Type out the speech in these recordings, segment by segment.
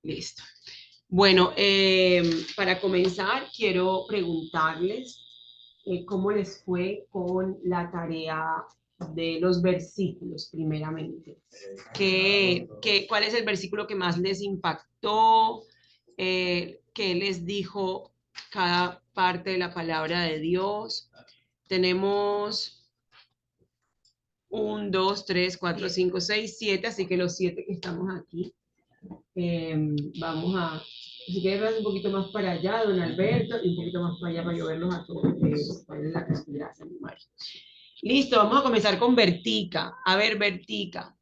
Listo. Bueno, para comenzar, quiero preguntarles cómo les fue con la tarea de los versículos, primeramente. ¿Cuál es el versículo que más les impactó? ¿Qué les dijo cada parte de la palabra de Dios? Tenemos 1, 2, 3, 4, 5, 6, 7, así que los 7 que estamos aquí. Vamos a, si quieres ver un poquito más para allá, don Alberto, y un poquito más para allá para yo verlos a todos. ¿Cuál es la gracias, mi Mario? Listo, vamos a comenzar con Vertica. A ver, Vertica,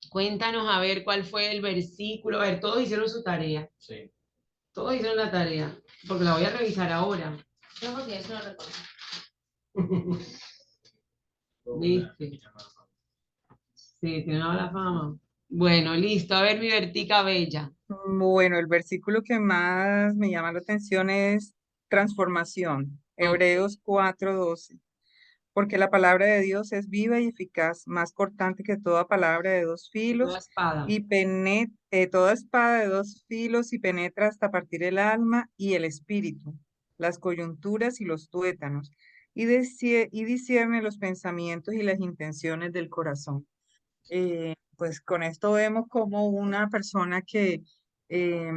cuéntanos a ver cuál fue el versículo. A ver, todos hicieron su tarea. Sí. Todos hicieron la tarea, porque la voy a revisar ahora. No, porque eso lo recuerdo. ¿Viste? Sí, tiene una mala fama. Bueno, listo. A ver, mi Vertica Bella. Bueno, el versículo que más me llama la atención es transformación, Ok. Hebreos 4:12, porque la palabra de Dios es viva y eficaz, más cortante que toda palabra de dos Toda filos espada. y toda espada de dos filos y penetra hasta partir el alma y el espíritu, las coyunturas y los tuétanos, y discierne los pensamientos y las intenciones del corazón. Pues con esto vemos como una persona que eh,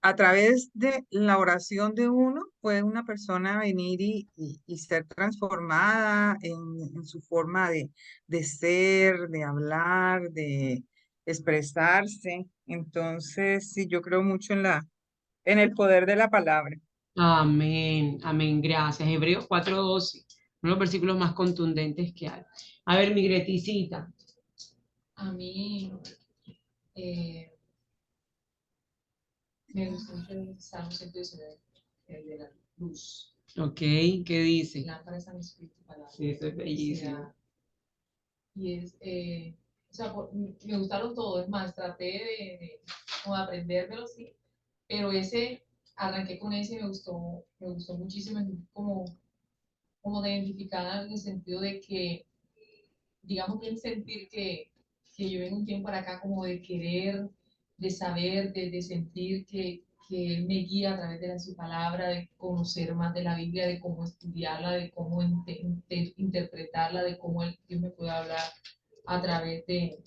a través de la oración de uno puede una persona venir y ser transformada en su forma de ser, de hablar, de expresarse. Entonces, sí, yo creo mucho en el poder de la palabra. Amén, amén, gracias. Hebreos 4:12, uno de los versículos más contundentes que hay. A ver, mi Greticita. A mí me gustó mucho el Salmo 119, el de la luz. Ok, ¿qué dice? Lámparas a mis pies tu palabra. Sí, eso es bellísimo. Y es, o sea, me gustaron todos, es más, traté como de aprendérmelo, sí, pero ese, arranqué con ese y me gustó muchísimo, es como de identificar en el sentido de que, digamos, bien sentir que yo vengo un tiempo para acá como de querer, de saber, de sentir que Él me guía a través de su palabra, de conocer más de la Biblia, de cómo estudiarla, de cómo interpretarla, de cómo Dios me puede hablar a través de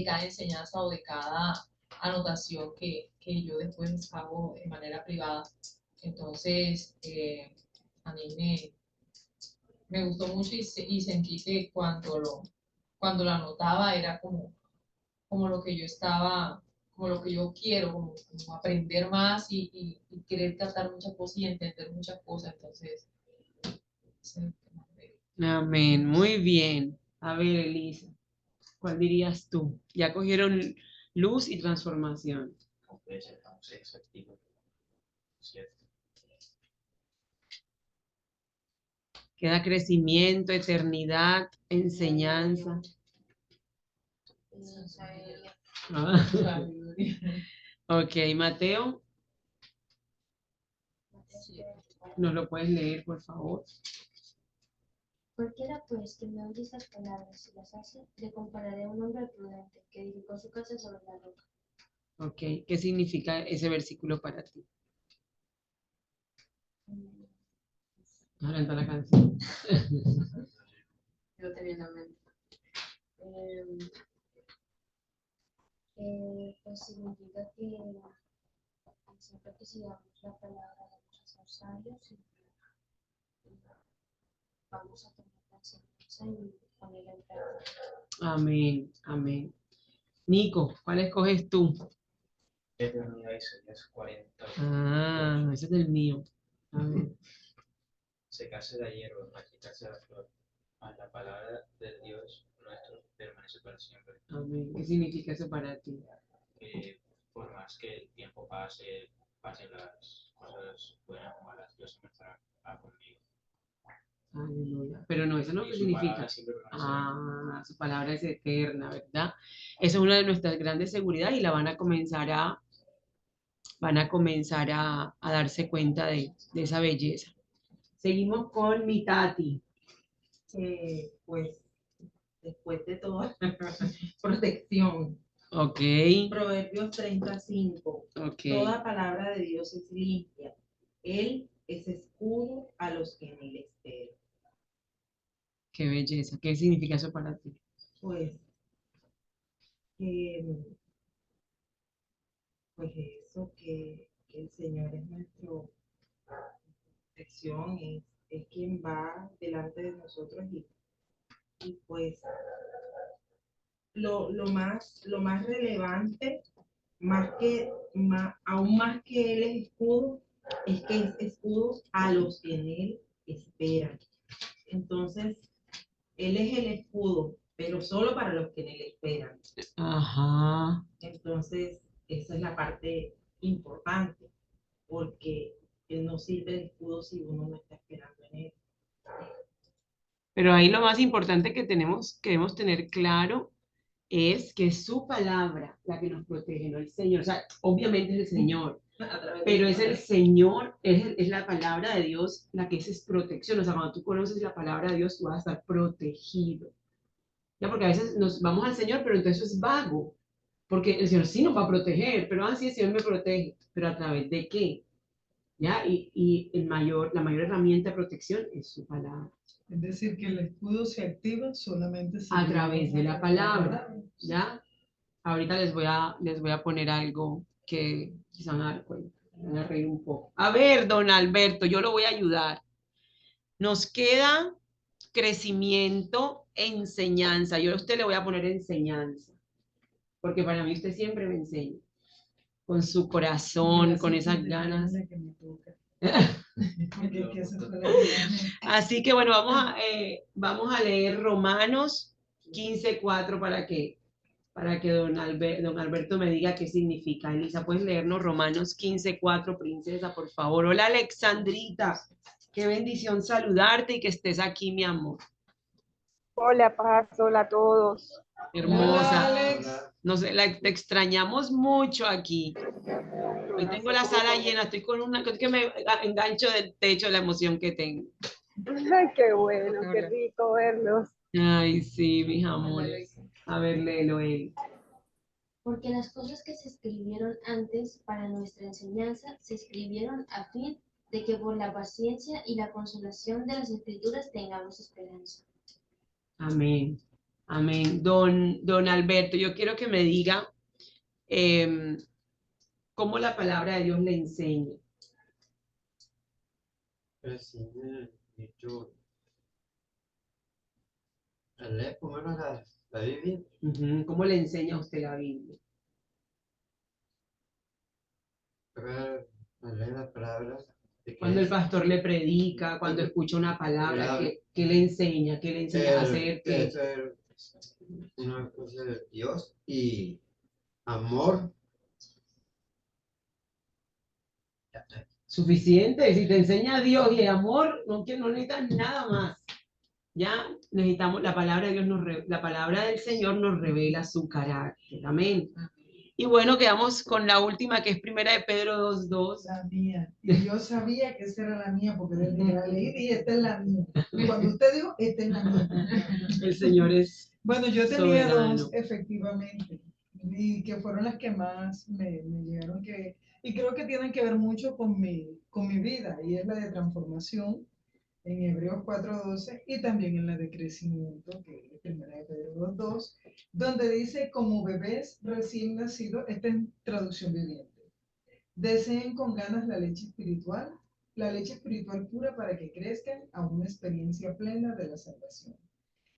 cada enseñanza o de cada anotación que yo después hago de manera privada. Entonces, a mí me gustó mucho y sentí que cuando lo anotaba era como lo que yo estaba, como lo que yo quiero, como aprender más y querer captar muchas cosas y entender muchas cosas. Entonces, eso es lo que más Amén, muy bien. A ver, Elisa, ¿cuál dirías tú? Ya cogieron luz y transformación. Queda crecimiento, eternidad, enseñanza. Ah, ok, Mateo, ¿nos lo puedes leer, por favor? Cualquiera pues que me oye estas palabras y las hace, le compararé a un hombre prudente que edificó su casa sobre la roca. Ok, ¿qué significa ese versículo para ti? Ahora entra la canción. yo tenía en la mente. Pues significa que siempre que sigamos la palabra vamos a ser sabios y vamos a tener la enseñanza y ponerla en práctica. Amén, amén. Nico, ¿cuál escoges tú? Eternidad Isaías 40. Ah, ese es el mío. A ver. Secarse la hierba, marchitarse la flor, mas la palabra de Dios nuestro permanece para siempre. Amén. ¿Qué significa eso para ti? Que por más que el tiempo pase, pasen las cosas buenas o malas, Dios siempre estará conmigo. Aleluya. Pero no, eso no Y su significa. palabra siempre permanecerá. Ah, su palabra es eterna, ¿verdad? Esa es una de nuestras grandes seguridades y la van a comenzar a darse cuenta de esa belleza. Seguimos con mi Tati. Pues después de toda protección Ok, Proverbios 35. ok. Toda palabra de Dios es limpia. Él es escudo a los que en él esperan. Qué belleza. ¿Qué significa eso para ti? Pues, que, pues eso, que el Señor es nuestro protección, es quien va delante de nosotros y pues lo más relevante, aún más que Él es escudo, es que es escudo a los que en Él esperan. Entonces, Él es el escudo, pero solo para los que en Él esperan. Ajá. Entonces, esa es la parte importante, porque Él no sirve de escudo si uno no está esperando en Él. Pero ahí lo más importante que debemos tener claro es que es su palabra la que nos protege, no el Señor. O sea, obviamente es el Señor, A través de pero su es el palabra. Señor, es la palabra de Dios la que es protección. O sea, cuando tú conoces la palabra de Dios, tú vas a estar protegido. Ya, porque a veces nos vamos al Señor, pero entonces eso es vago. Porque el Señor sí nos va a proteger, pero sí, el Señor me protege. ¿Pero a través de qué? ¿Ya? Y la mayor herramienta de protección es su palabra. Es decir, que el escudo se activa solamente si A leemos través de la palabra, palabra. ¿ya? Ahorita les voy a poner algo que quizá van a dar cuenta, van a reír un poco. A ver, don Alberto, yo lo voy a ayudar. Nos queda crecimiento, enseñanza. Yo a usted le voy a poner enseñanza, porque para mí usted siempre me enseña, con su corazón, con esas ganas. La que me toca. Porque es que esa fue la que más me- Así que bueno, vamos a leer Romanos 15:4 para que don Alberto me diga qué significa. Elisa, ¿puedes leernos Romanos 15:4, princesa, por favor? Hola, Alexandrita. Qué bendición saludarte y que estés aquí, mi amor. Hola, Paz, hola a todos. Hermosa. Hola, Alex. Te extrañamos mucho aquí. Hoy tengo la sala llena, estoy con que me engancho del techo de la emoción que tengo. Ay, qué bueno, qué Hola. rico verlos. Ay, sí, mis amores. A ver, léelo él. Porque las cosas que se escribieron antes para nuestra enseñanza se escribieron a fin de que por la paciencia y la consolación de las Escrituras tengamos esperanza. Amén. Amén. Don Alberto, yo quiero que me diga cómo la palabra de Dios le enseña. Pues sí, yo leer primero la Biblia, Ujú. ¿Cómo le enseña a usted la Biblia? pero leer las palabras de que Cuando el es pastor le predica, cuando escucha una palabra, ¿qué le enseña? ¿Qué le enseña a hacer? que es una cosa de Dios y amor. Suficiente. Si te enseña a Dios y amor, no necesitas nada más. Ya necesitamos, la palabra de Dios la palabra del Señor nos revela su carácter. Amén. Y bueno, quedamos con la última, que es primera de Pedro 2:2. La mía. Y yo sabía que esa era la mía, porque desde que la leí dije, esta es la mía. Y cuando usted dijo, esta es la mía. El Señor es Bueno, yo tenía soberano. dos, efectivamente, y que fueron las que más me llegaron, y creo que tienen que ver mucho con mi vida, y es la de transformación en Hebreos 4:12 y también en la de crecimiento, que es primera de Pedro 2:2, donde dice, como bebés recién nacidos, esta es traducción viviente, deseen con ganas la leche espiritual pura para que crezcan a una experiencia plena de la salvación.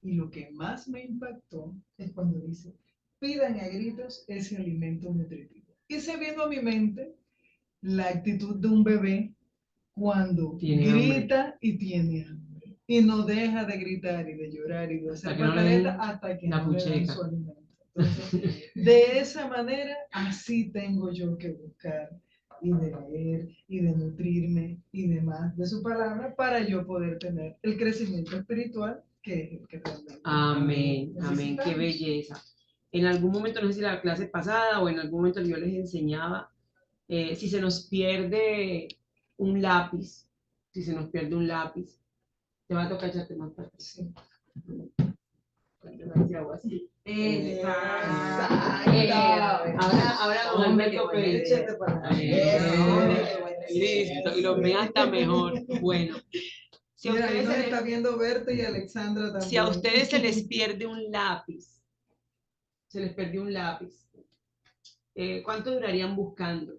Y lo que más me impactó es cuando dice, pidan a gritos ese alimento nutritivo. Y se vino a mi mente la actitud de un bebé cuando Tiene hambre. grita y tiene hambre. Y no deja de gritar y de llorar y de Hasta hacer que no le den pataleta hasta que la no le dan pucheca. su alimento. Entonces, de esa manera, así tengo yo que buscar y de leer y de nutrirme y demás de su palabra para yo poder tener el crecimiento espiritual que es el que realmente Amén, amén, qué necesitamos. belleza. En algún momento, no sé si la clase pasada o en algún momento yo les enseñaba, si se nos pierde un lápiz, si se nos pierde un lápiz, te va a tocar echarte más para atrás. Sí. Cuando me hace agua así. Exacto. Eso. Hombre, qué Échate idea. para Listo, y los ven hasta mejor. Bueno, si a Mira, ahí ustedes nos se está les, viendo Berta y Alexandra también. si a ustedes se les pierde un lápiz, se les perdió un lápiz, ¿cuánto durarían buscando?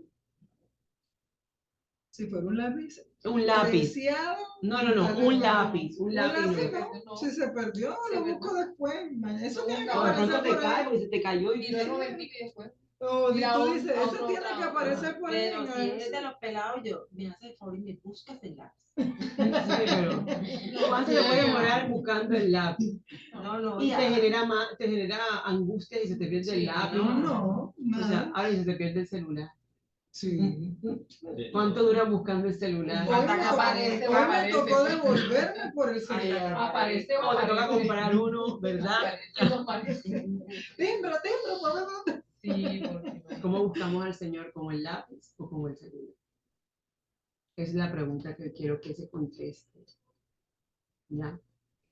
Si fuera un lápiz Un lápiz. preciado. No, un lápiz. Un Un lápiz. lápiz no. Si se perdió, lo busco después. Eso tiene que O de pronto aparecer te por cae ahí. porque se te cayó y Miró el momentico y después. O Mira, tú a dices, otro eso tiene que lado. aparecer por ahí. Pero si es de los pelados, yo, me hace el favor y me buscas el lápiz. Sí, pero ¿cuánto te puede demorar buscando el lápiz? No, Y ya. te genera angustia y se te pierde el lápiz. No, O sea, nada. ahora y se te pierde el celular. Sí. ¿Cuánto dura buscando el celular? Hoy me, Aparece, hoy me aparece. tocó devolverme por el celular. Aparece O te toca comprar uno, ¿verdad? Timbra, ¿por dónde? Sí, porque no. ¿Cómo buscamos al Señor? ¿Con el lápiz o con el celular? Esa es la pregunta que quiero que se conteste. ¿Ya?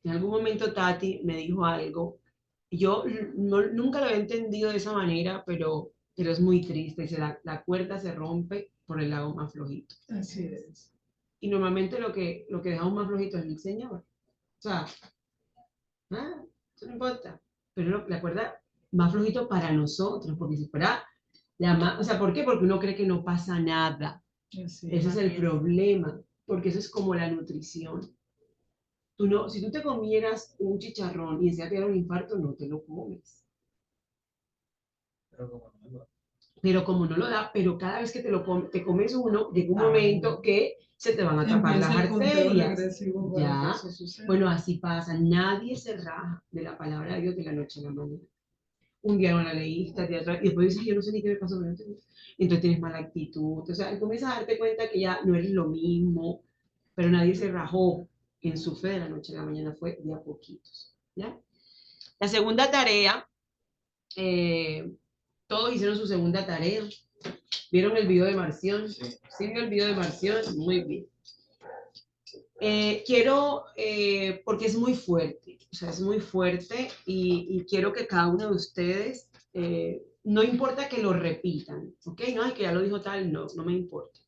En algún momento Tati me dijo algo. Yo nunca lo había entendido de esa manera, pero es muy triste. Dice, la cuerda se rompe por el lado más flojito. Así es. Y normalmente lo que dejamos más flojito es el Señor. O sea, eso no importa. Pero la cuerda más flojito para nosotros, porque si fuera la más, o sea, ¿por qué? Porque uno cree que no pasa nada. Así Ese es el es. problema, porque eso es como la nutrición. Tú no, si tú te comieras un chicharrón y enseguida te diera un infarto, no te lo comes. Pero como no lo da, pero cada vez que te comes uno, llega un momento que se te van a tapar las Empieza el conteo arterias. regresivo para Ya, que eso suceda. bueno, así pasa. Nadie se raja de la palabra de Dios de la noche a la mañana. Un día no la leíste, y después dices, yo no sé ni qué me pasó, pero no te- entonces tienes mala actitud. O sea, comienzas a darte cuenta que ya no eres lo mismo, pero nadie se rajó en su fe de la noche a la mañana, fue de a poquitos. ¿Ya? La segunda tarea, todos hicieron su segunda tarea. ¿Vieron el video de Marción? ¿Sí vio el video de Marción? Muy bien. Quiero, porque es muy fuerte, o sea, es muy fuerte y quiero que cada uno de ustedes, no importa que lo repitan, ¿ok? No, es que ya lo dijo tal, no, no me importa.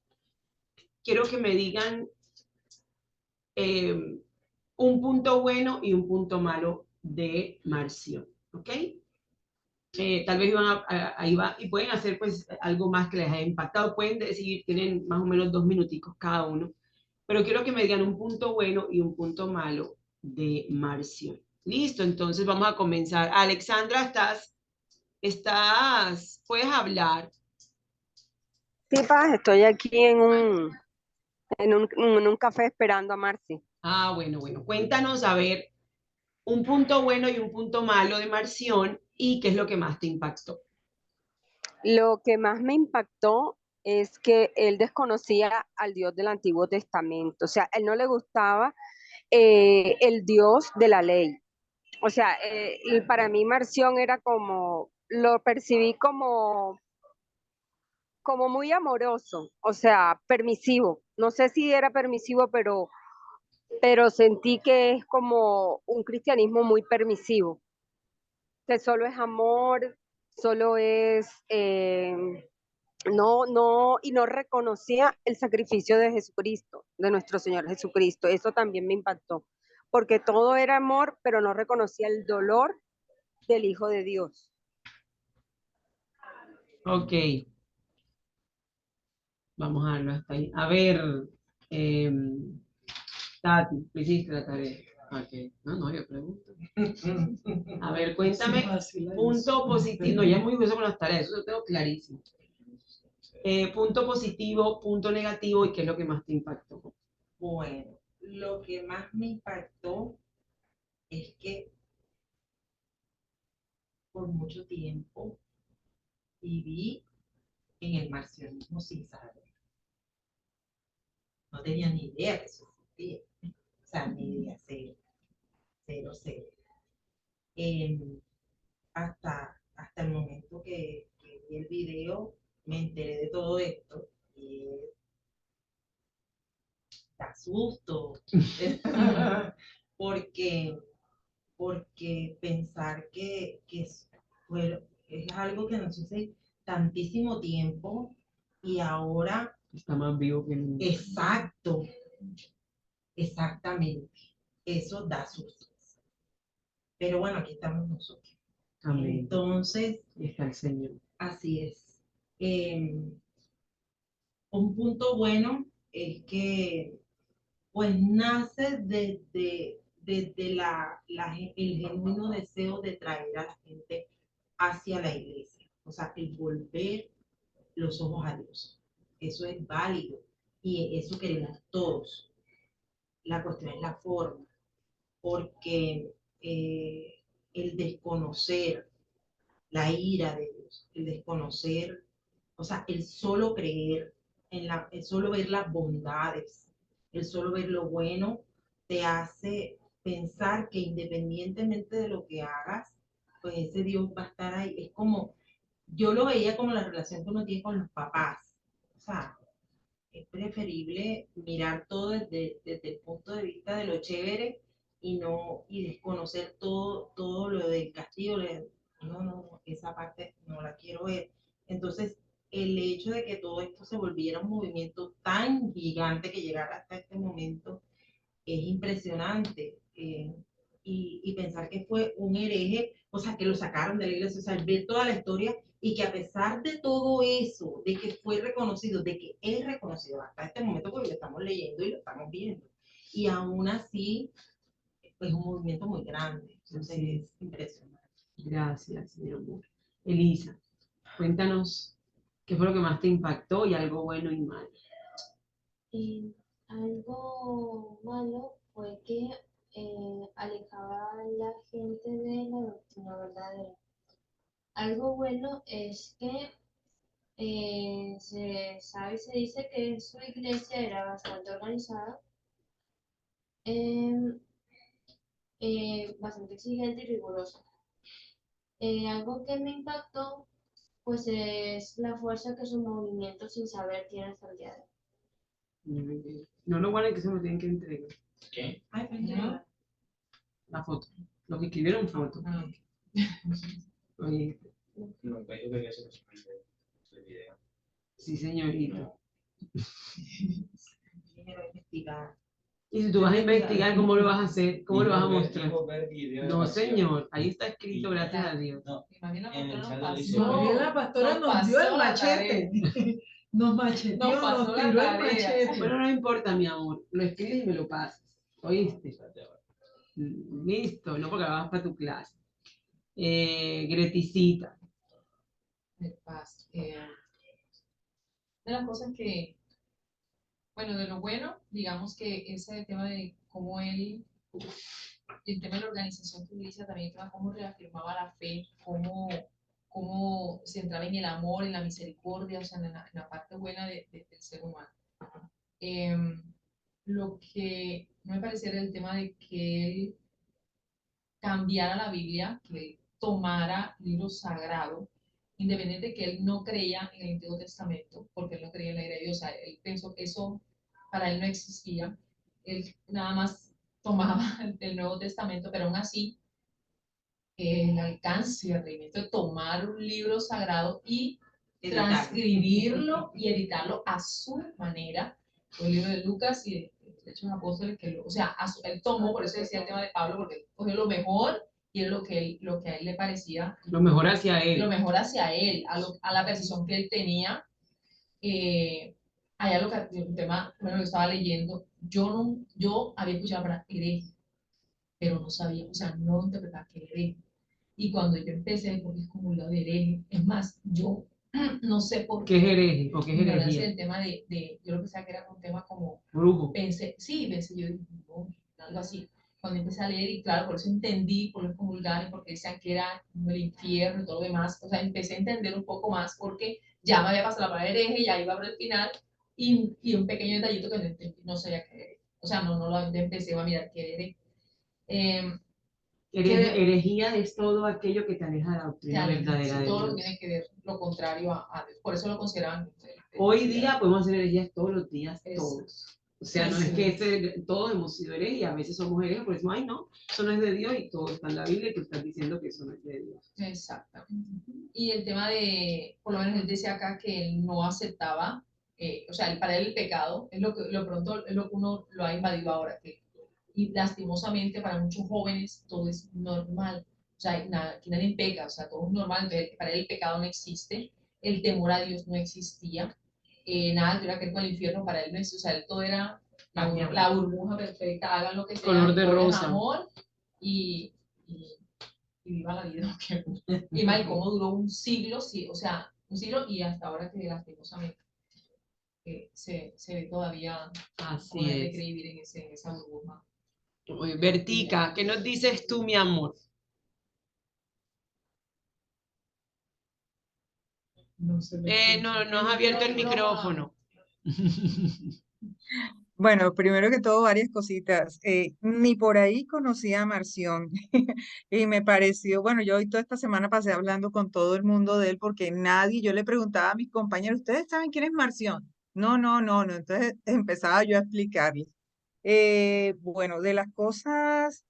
Quiero que me digan un punto bueno y un punto malo de Marción, ¿ok? Tal vez ahí va, y pueden hacer pues algo más que les haya impactado, pueden decir, tienen más o menos 2 minuticos cada uno, pero quiero que me digan un punto bueno y un punto malo de Marción. Listo, entonces vamos a comenzar. Alexandra, puedes hablar. Sí, Paz, estoy aquí en un café esperando a Marci. Ah, bueno, cuéntanos a ver un punto bueno y un punto malo de Marción y qué es lo que más te impactó. Lo que más me impactó es que él desconocía al Dios del Antiguo Testamento. O sea, él no le gustaba el Dios de la ley. O sea, para mí Marción era como, lo percibí como muy amoroso, o sea, permisivo. No sé si era permisivo, pero sentí que es como un cristianismo muy permisivo, que solo es amor, solo es, y no reconocía el sacrificio de Jesucristo, de nuestro Señor Jesucristo. Eso también me impactó, porque todo era amor, pero no reconocía el dolor del Hijo de Dios. Ok. Vamos a verlo hasta ahí. A ver, Tati, ¿tú hiciste la tarea? Ok. No, yo pregunto. A ver, cuéntame, punto positivo. No, ya es muy juicioso con las tareas, eso lo tengo clarísimo. Punto positivo, punto negativo y qué es lo que más te impactó. Bueno, lo que más me impactó es que por mucho tiempo viví en el marcionismo sin saber. No tenía ni idea que eso existía. O sea, ni idea, cero. Hasta el momento que vi el video, me enteré de todo esto y da susto. porque, porque pensar que es algo que no sé, tantísimo tiempo y ahora, Está más vivo que nunca. exacto, exactamente, eso da susto. Pero bueno, aquí estamos nosotros. Amén. Entonces, Y está el Señor. así es. Un punto bueno es que pues nace desde el genuino deseo de traer a la gente hacia la iglesia. O sea, el volver los ojos a Dios. Eso es válido y eso queremos todos. La cuestión es la forma, porque el desconocer la ira de Dios, el desconocer, o sea, el solo creer, el solo ver las bondades, el solo ver lo bueno, te hace pensar que independientemente de lo que hagas, pues ese Dios va a estar ahí. Es como, yo lo veía como la relación que uno tiene con los papás. O sea, es preferible mirar todo desde el punto de vista de lo chévere y desconocer todo lo del castigo. No, esa parte no la quiero ver. Entonces, el hecho de que todo esto se volviera un movimiento tan gigante que llegara hasta este momento es impresionante. Y pensar que fue un hereje, o sea, que lo sacaron de la iglesia, o sea, ver toda la historia y que a pesar de todo eso, de que fue reconocido, de que es reconocido hasta este momento, porque lo estamos leyendo y lo estamos viendo, y aún así, pues, es un movimiento muy grande, entonces Sí. es impresionante. Gracias, mi amor. Elisa, cuéntanos qué fue lo que más te impactó y algo bueno y malo. Algo malo fue que alejaba a la gente de la doctrina verdadera. Algo bueno es que se sabe y se dice que su iglesia era bastante organizada, em, bastante exigente y rigurosa. Algo que me impactó, pues es la fuerza que su movimiento sin saber tiene hasta el día de hoy. No lo guarden que se lo tienen que entregar. ¿Qué? Ay, Ujú. La foto. Los que escribieron foto. Ah, Oye, Nunca yo quería hacer eso el video. sí, señorita. Primero investigar. Y si tú vas a investigar, ¿cómo lo vas a hacer? ¿Cómo lo vas a mostrar? Ver video de No, pasión. señor. Ahí está escrito, Y- gracias a Dios. No, Imagina en el pastora chat nos del pasó. liceo. María la pastora nos dio pasó el la machete. Nos macheteó, Nos pasó nos la tiró el tarea. machete. Bueno, no importa, mi amor. Lo escribes y me lo pasas. ¿Oíste? Listo, no porque vas para tu clase. Greticita. De paz. De las cosas que, bueno, de lo bueno, digamos que ese tema de cómo él, el tema de la organización que utiliza también, el tema de cómo reafirmaba la fe, cómo se entraba en el amor, en la misericordia, o sea, en la parte buena del ser humano. Lo que no me parecía era el tema de que él cambiara la Biblia, que él tomara libros sagrados, independiente de que él no creía en el Antiguo Testamento, porque él no creía en la ira de Dios, o sea, él pensó que eso para él no existía, él nada más tomaba el Nuevo Testamento, pero aún así el alcance y el atrevimiento de tomar un libro sagrado y transcribirlo y editarlo a su manera, el libro de Lucas y de Hechos Apóstoles, que o sea, él tomó, por eso decía el tema de Pablo, porque él cogió lo mejor y es lo que a él le parecía, Lo mejor hacia lo él. mejor hacia él, a la precisión que él tenía. Allá el tema, bueno, lo estaba leyendo, yo había escuchado para hereje, pero no sabía, o sea, no interpretaba que hereje. Y cuando yo empecé, porque es como lo de hereje, es más, yo no sé por ¿Qué es qué hereje o qué es ignorancia herejía? del tema yo lo pensaba que era un tema como, Brujo. pensé, yo dije, no, algo así. Cuando empecé a leer, y claro, por eso entendí, por los comulgares, porque decían que era el infierno y todo lo demás, o sea, empecé a entender un poco más, porque ya me había pasado la palabra hereje, ya iba por el final, y un pequeño detallito que no entendí, no sabía qué era. O sea, no lo empecé a mirar qué era. Eh, Herejía es todo aquello que te aleja de la doctrina sí, verdadera de todo lo que Dios. tiene que ver lo contrario a Dios. Por eso lo consideraban. Hoy día podemos hacer herejías todos los días, Es- todos. O sea, no es que todos hemos sido herejes y a veces somos herejes, por eso, ay, no, eso no es de Dios y todo está en la Biblia y tú estás diciendo que eso no es de Dios. Exactamente. Y el tema de, por lo menos él decía acá que él no aceptaba, o sea, para él el pecado es lo pronto es lo que uno lo ha invadido ahora, que, y lastimosamente para muchos jóvenes todo es normal, o sea, nada, que nadie peca, o sea, todo es normal, entonces, para él el pecado no existe, el temor a Dios no existía, nada tuviera que ver con el infierno, para él no existía, o sea, él todo era la burbuja perfecta, hagan lo que sea, Color de todo es rosa. amor y, y viva la vida. Y Mike, cómo duró un siglo, sí, o sea, un siglo y hasta ahora que lastimosamente se ve todavía Así poder de es. vivir en esa burbuja. Oye, Bertica, ¿qué nos dices tú, mi amor? No se le No, escucha. no has abierto el micrófono. Bueno, primero que todo, varias cositas. Ni por ahí conocí a Marción y me pareció, bueno, yo hoy toda esta semana pasé hablando con todo el mundo de él porque nadie, yo le preguntaba a mis compañeros, ¿ustedes saben quién es Marción? No, no, no, no. Entonces empezaba yo a explicarles. Bueno, de las cosas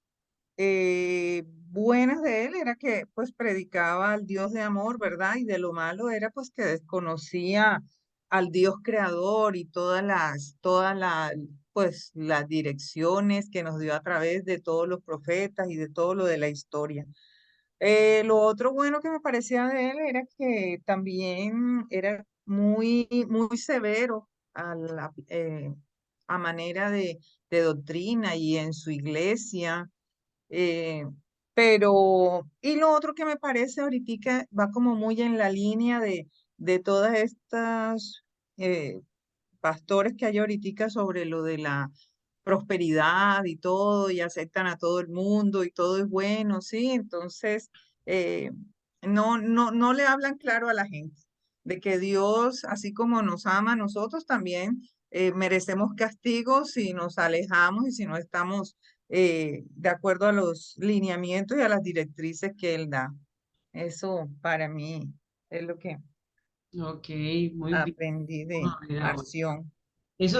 buenas de él era que pues predicaba al Dios de amor, ¿verdad? Y de lo malo era pues que desconocía al Dios creador y pues las direcciones que nos dio a través de todos los profetas y de todo lo de la historia. Lo otro bueno que me parecía de él era que también era muy severo a manera de doctrina y en su iglesia. eh, y lo otro que me parece ahorita va como muy en la línea de todas estas eh, pastores que hay ahorita sobre lo de la prosperidad y todo, y aceptan a todo el mundo y todo es bueno, ¿sí? Entonces, eh, no le hablan claro a la gente de que Dios, así como nos ama a nosotros, también merecemos castigo si nos alejamos y si no estamos de acuerdo a los lineamientos y a las directrices que Él da. Eso para mí es lo que Ok, muy bien. aprendí de Vamos a ver ahora. Marción. Eso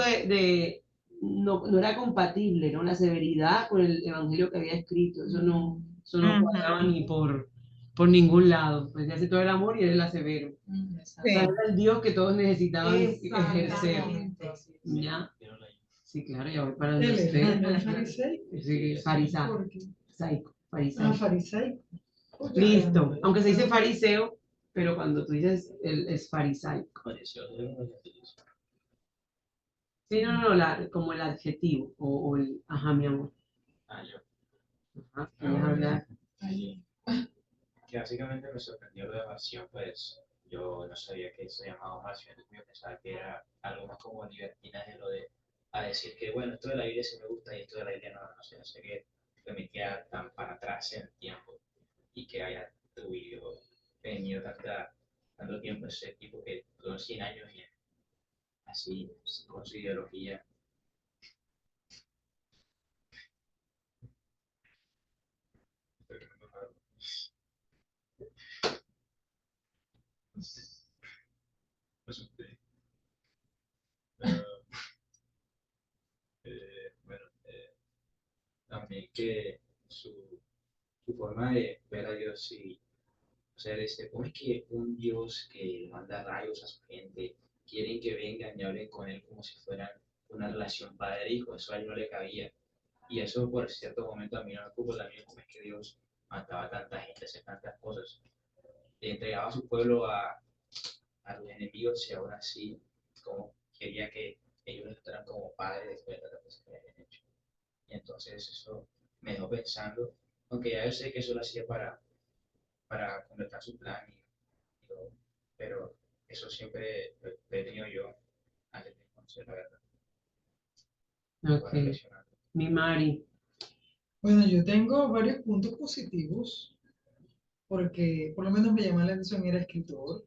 no era compatible, ¿no? La severidad con el evangelio que había escrito. Eso no cuadraba Ujú, ni por ningún lado. Pues hace todo el amor y él era severo. O sea, sí. era el Dios que todos necesitaban ejercer. Exactamente. ¿Ya? Sí, claro, ya voy para donde Él era usted. muy fariseico. Sí, fariseo. ¿Por qué? Fariseo. Fariseico. Listo. Aunque se dice fariseo, pero cuando tú dices él es farisaico. Sí, no, como el adjetivo o el, ajá, mi amor. Yo. Ajá, ¿quieres hablar? Que básicamente me sorprendió lo de Marción, pues yo no sabía que se llamaba Marción, yo pensaba que era algo más como libertinaje lo de a decir que bueno, esto de la Biblia sí me gusta y esto de la Biblia no sé que me queda tan para atrás en el tiempo y que haya tenido tanto tiempo ese tipo que son 100 años y así con su ideología. Bueno, también que su forma de ver a Dios y, o sea, ¿cómo es que un Dios que manda rayos a su gente quieren que vengan y hablen con él como si fueran una relación padre-hijo? Eso a él no le cabía. Y eso por cierto momento a mí no me ocupó también, cómo es que Dios mataba a tanta gente, hacía tantas cosas. Le entregaba a su pueblo a los enemigos y aún así, como quería que ellos estaran como padres después de tantas cosas que habían hecho. Y entonces eso me dejó pensando, aunque ya yo sé que eso lo hacía para completar su plan, pero eso siempre lo he tenido yo antes de conocer la verdad. Ok, mi Mari. Bueno, yo tengo varios puntos positivos, porque por lo menos me llama la atención, era escritor,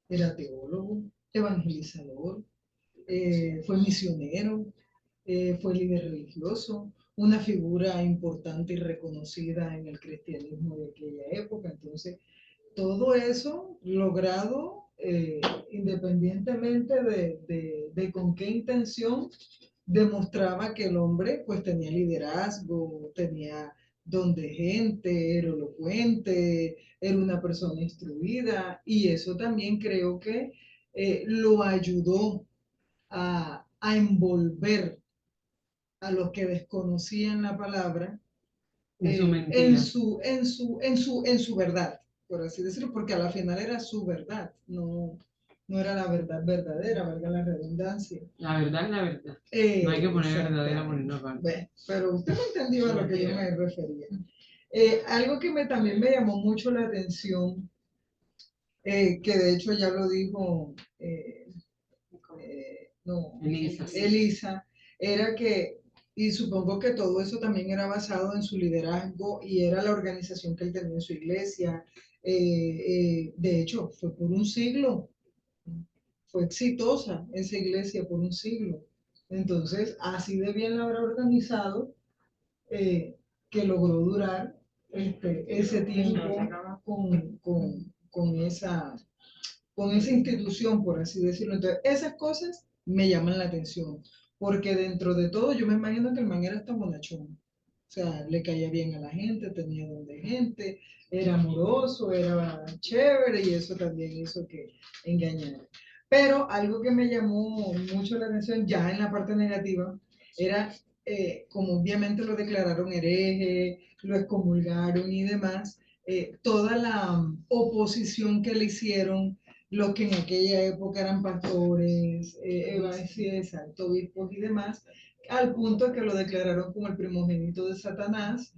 era teólogo, evangelizador, fue misionero, fue líder religioso, una figura importante y reconocida en el cristianismo de aquella época. Entonces, todo eso logrado independientemente de con qué intención demostraba que el hombre pues tenía liderazgo, tenía don de gente, era elocuente, era una persona instruida y eso también creo que lo ayudó a envolver a los que desconocían la palabra En su mentira. en su verdad, por así decirlo, porque a la final era su verdad, no, no era la verdad verdadera, valga la redundancia. La verdad es la verdad. No hay que poner verdadera por una parte. Bueno, pero usted me entendió a lo que yo me refería. Algo que también me llamó mucho la atención, que de hecho ya lo dijo no, Elisa. Elisa, era que, y supongo que todo eso también era basado en su liderazgo y era la organización que él tenía en su iglesia. De hecho, fue por un siglo, fue exitosa esa iglesia por un siglo. Entonces, así de bien la habrá organizado que logró durar ese tiempo con esa institución, por así decirlo. Entonces, esas cosas me llaman la atención, porque dentro de todo yo me imagino que el man era hasta bonachón. O sea, le caía bien a la gente, tenía don de gente, era amoroso, era chévere y eso también hizo que engañara. Pero algo que me llamó mucho la atención ya en la parte negativa era, como obviamente lo declararon hereje, lo excomulgaron y demás, toda la oposición que le hicieron los que en aquella época eran pastores, sí, exacto, obispos y demás, al punto que lo declararon como el primogénito de Satanás.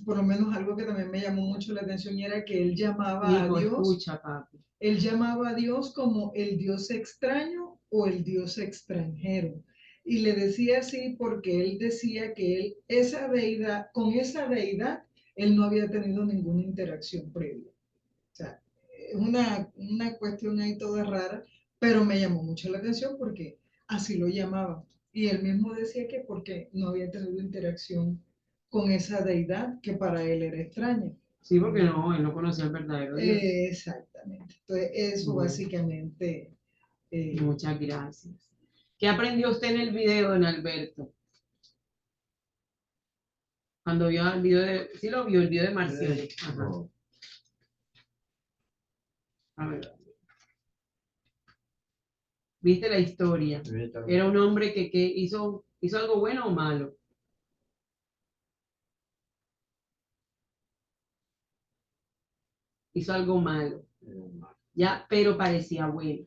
Por lo menos algo que también me llamó mucho la atención era que él llamaba Hijo, a Dios, escucha, papi. él llamaba a Dios como el Dios extraño o el Dios extranjero. Y le decía así porque él decía que él, esa deidad, con esa deidad, él no había tenido ninguna interacción previa. O sea, es una cuestión ahí toda rara, pero me llamó mucho la atención porque así lo llamaba. Y él mismo decía que porque no había tenido interacción con esa deidad que para él era extraña. Sí, porque no, él no conocía al verdadero Dios. Exactamente. Entonces, eso Bueno. básicamente. Muchas gracias. ¿Qué aprendió usted en el video, don Alberto? Cuando vio el video de, sí lo vio, el video de Marcial. Ajá. A ver. ¿Viste la historia? Era un hombre que hizo algo bueno o malo. Hizo algo malo, ya, pero parecía bueno.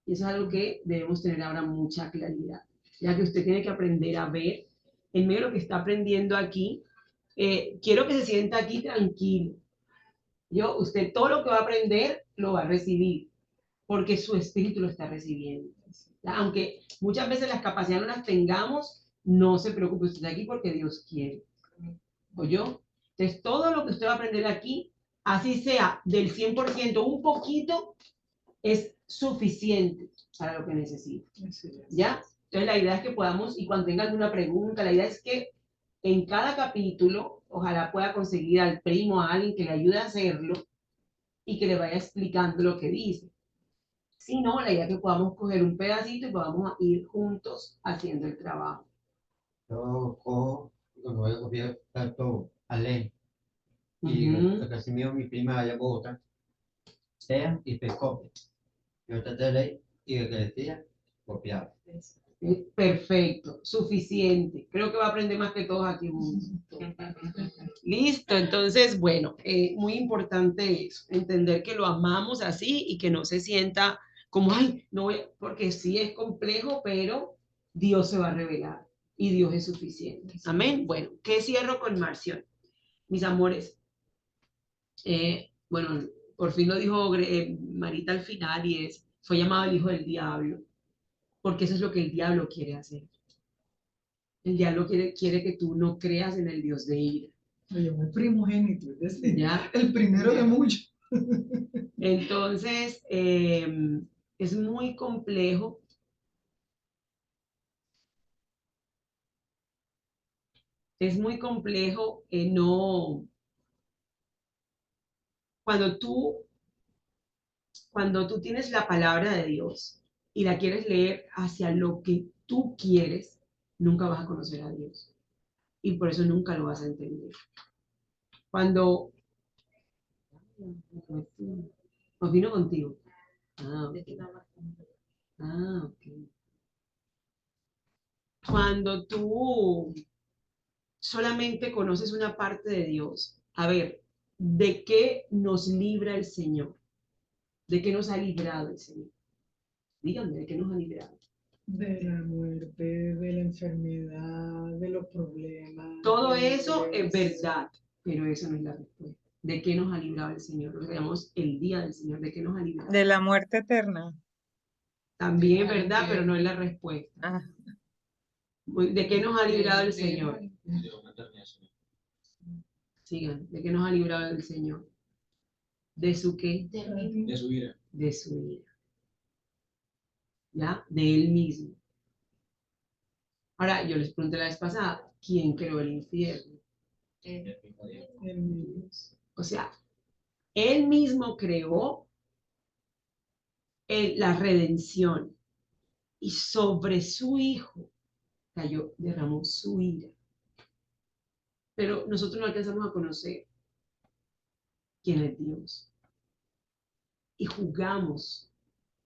Y eso es algo que debemos tener ahora mucha claridad, ya que usted tiene que aprender a ver, en medio de lo que está aprendiendo aquí, quiero que se sienta aquí tranquilo. Usted todo lo que va a aprender lo va a recibir, porque su espíritu lo está recibiendo. ¿Ya? Aunque muchas veces las capacidades no las tengamos, no se preocupe, usted está aquí porque Dios quiere. ¿Oyó? Entonces, todo lo que usted va a aprender aquí, así sea del 100%, un poquito, es suficiente para lo que necesita. ¿Ya? Entonces, la idea es que podamos, y cuando tenga alguna pregunta, la idea es que en cada capítulo, ojalá pueda conseguir al primo, a alguien que le ayude a hacerlo y que le vaya explicando lo que dice. Si no, la idea es que podamos coger un pedacito y podamos ir juntos haciendo el trabajo. Yo cojo, cuando voy a copiar tanto a leer, y digo, casi mío, mi prima allá en Bogotá, sea y te copia. Yo traté de leer y el que decía, copiaba. Perfecto, suficiente. Creo que va a aprender más que todos aquí juntos. Listo, entonces, bueno, muy importante eso, entender que lo amamos así y que no se sienta como, ay, no voy, porque sí es complejo, pero Dios se va a revelar y Dios es suficiente. Amén. Bueno, ¿qué cierro con Marción? Mis amores, bueno, por fin lo dijo Marita al final y fue llamado el hijo del diablo, porque eso es lo que el diablo quiere hacer. El diablo quiere que tú no creas en el Dios de ira. Lo llamó el primogénito, es decir, ¿Ya? el primero de muchos. Entonces, es muy complejo. Es muy complejo no... Cuando tú tienes la palabra de Dios y la quieres leer hacia lo que tú quieres, nunca vas a conocer a Dios. Y por eso nunca lo vas a entender. Cuando... Nos vino contigo. Ok. Cuando tú solamente conoces una parte de Dios, a ver, ¿de qué nos libra el Señor? ¿De qué nos ha librado el Señor? Díganme, ¿de qué nos ha librado? De la muerte, de la enfermedad, de los problemas. Todo del eso es estrés. verdad, pero eso no es la respuesta. ¿De qué nos ha librado el Señor? Lo que llamamos el día del Señor. ¿De qué nos ha librado? De la muerte eterna. También es verdad, pero no es la respuesta. Ah, ¿De qué nos ha librado el Señor? De una eternidad, Señor. Sigan, ¿de qué nos ha librado el Señor? ¿De su qué? De su ira. De su ira. ¿Ya? De Él mismo. Ahora, yo les pregunté la vez pasada, ¿quién creó el infierno? El mismo Dios. El mismo. O sea, Él mismo creó la redención y sobre su Hijo cayó, derramó su ira. Pero nosotros no alcanzamos a conocer quién es Dios. Y jugamos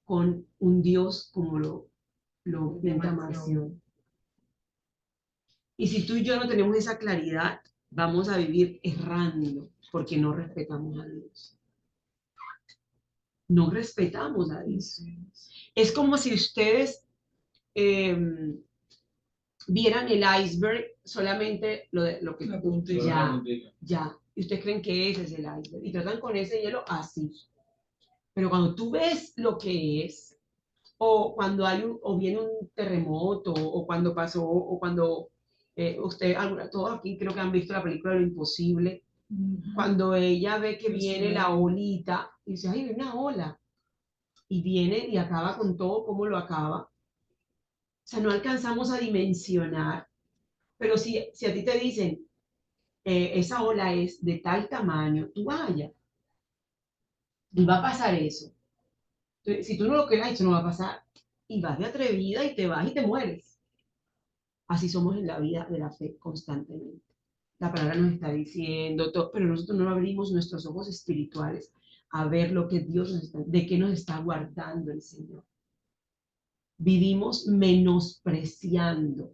con un Dios como lo pinta Marción. Y si tú y yo no tenemos esa claridad, vamos a vivir errando porque no respetamos a Dios. No respetamos a Dios. Es como si ustedes vieran el iceberg solamente lo que La puntilla. ya. Y ustedes creen que ese es el iceberg. Y tratan con ese hielo así. Pero cuando tú ves lo que es, o cuando o viene un terremoto, o cuando pasó, o cuando todos aquí creo que han visto la película Lo Imposible, cuando ella ve que viene la olita, y dice, ay, viene una ola, y viene y acaba con todo como lo acaba. O sea, no alcanzamos a dimensionar, pero si a ti te dicen, esa ola es de tal tamaño, tú vaya, y va a pasar eso. Entonces, si tú no lo creas, eso no va a pasar. Y vas de atrevida y te vas y te mueres. Así somos en la vida de la fe constantemente. La palabra nos está diciendo todo, pero nosotros no abrimos nuestros ojos espirituales a ver lo que Dios nos está, de qué nos está guardando el Señor. Vivimos menospreciando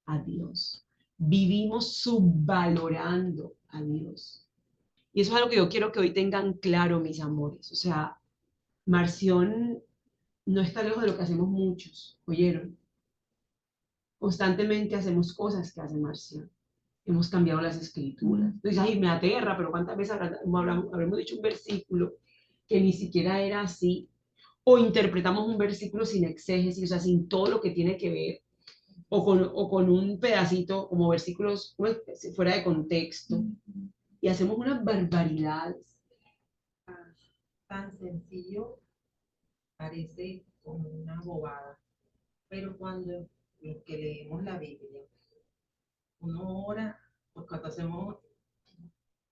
a Dios. Vivimos subvalorando a Dios. Y eso es algo que yo quiero que hoy tengan claro, mis amores. O sea, Marción no está lejos de lo que hacemos muchos, ¿oyeron? Constantemente hacemos cosas que hace Marción. Hemos cambiado las escrituras. Entonces, ay, me aterra, pero ¿cuántas veces habremos dicho un versículo que ni siquiera era así? O interpretamos un versículo sin exégesis, o sea, sin todo lo que tiene que ver, o con un pedacito, como versículos fuera de contexto, y hacemos unas barbaridades. Tan sencillo parece como una bobada, pero cuando los que leemos la Biblia, uno ora, pues cuando hacemos,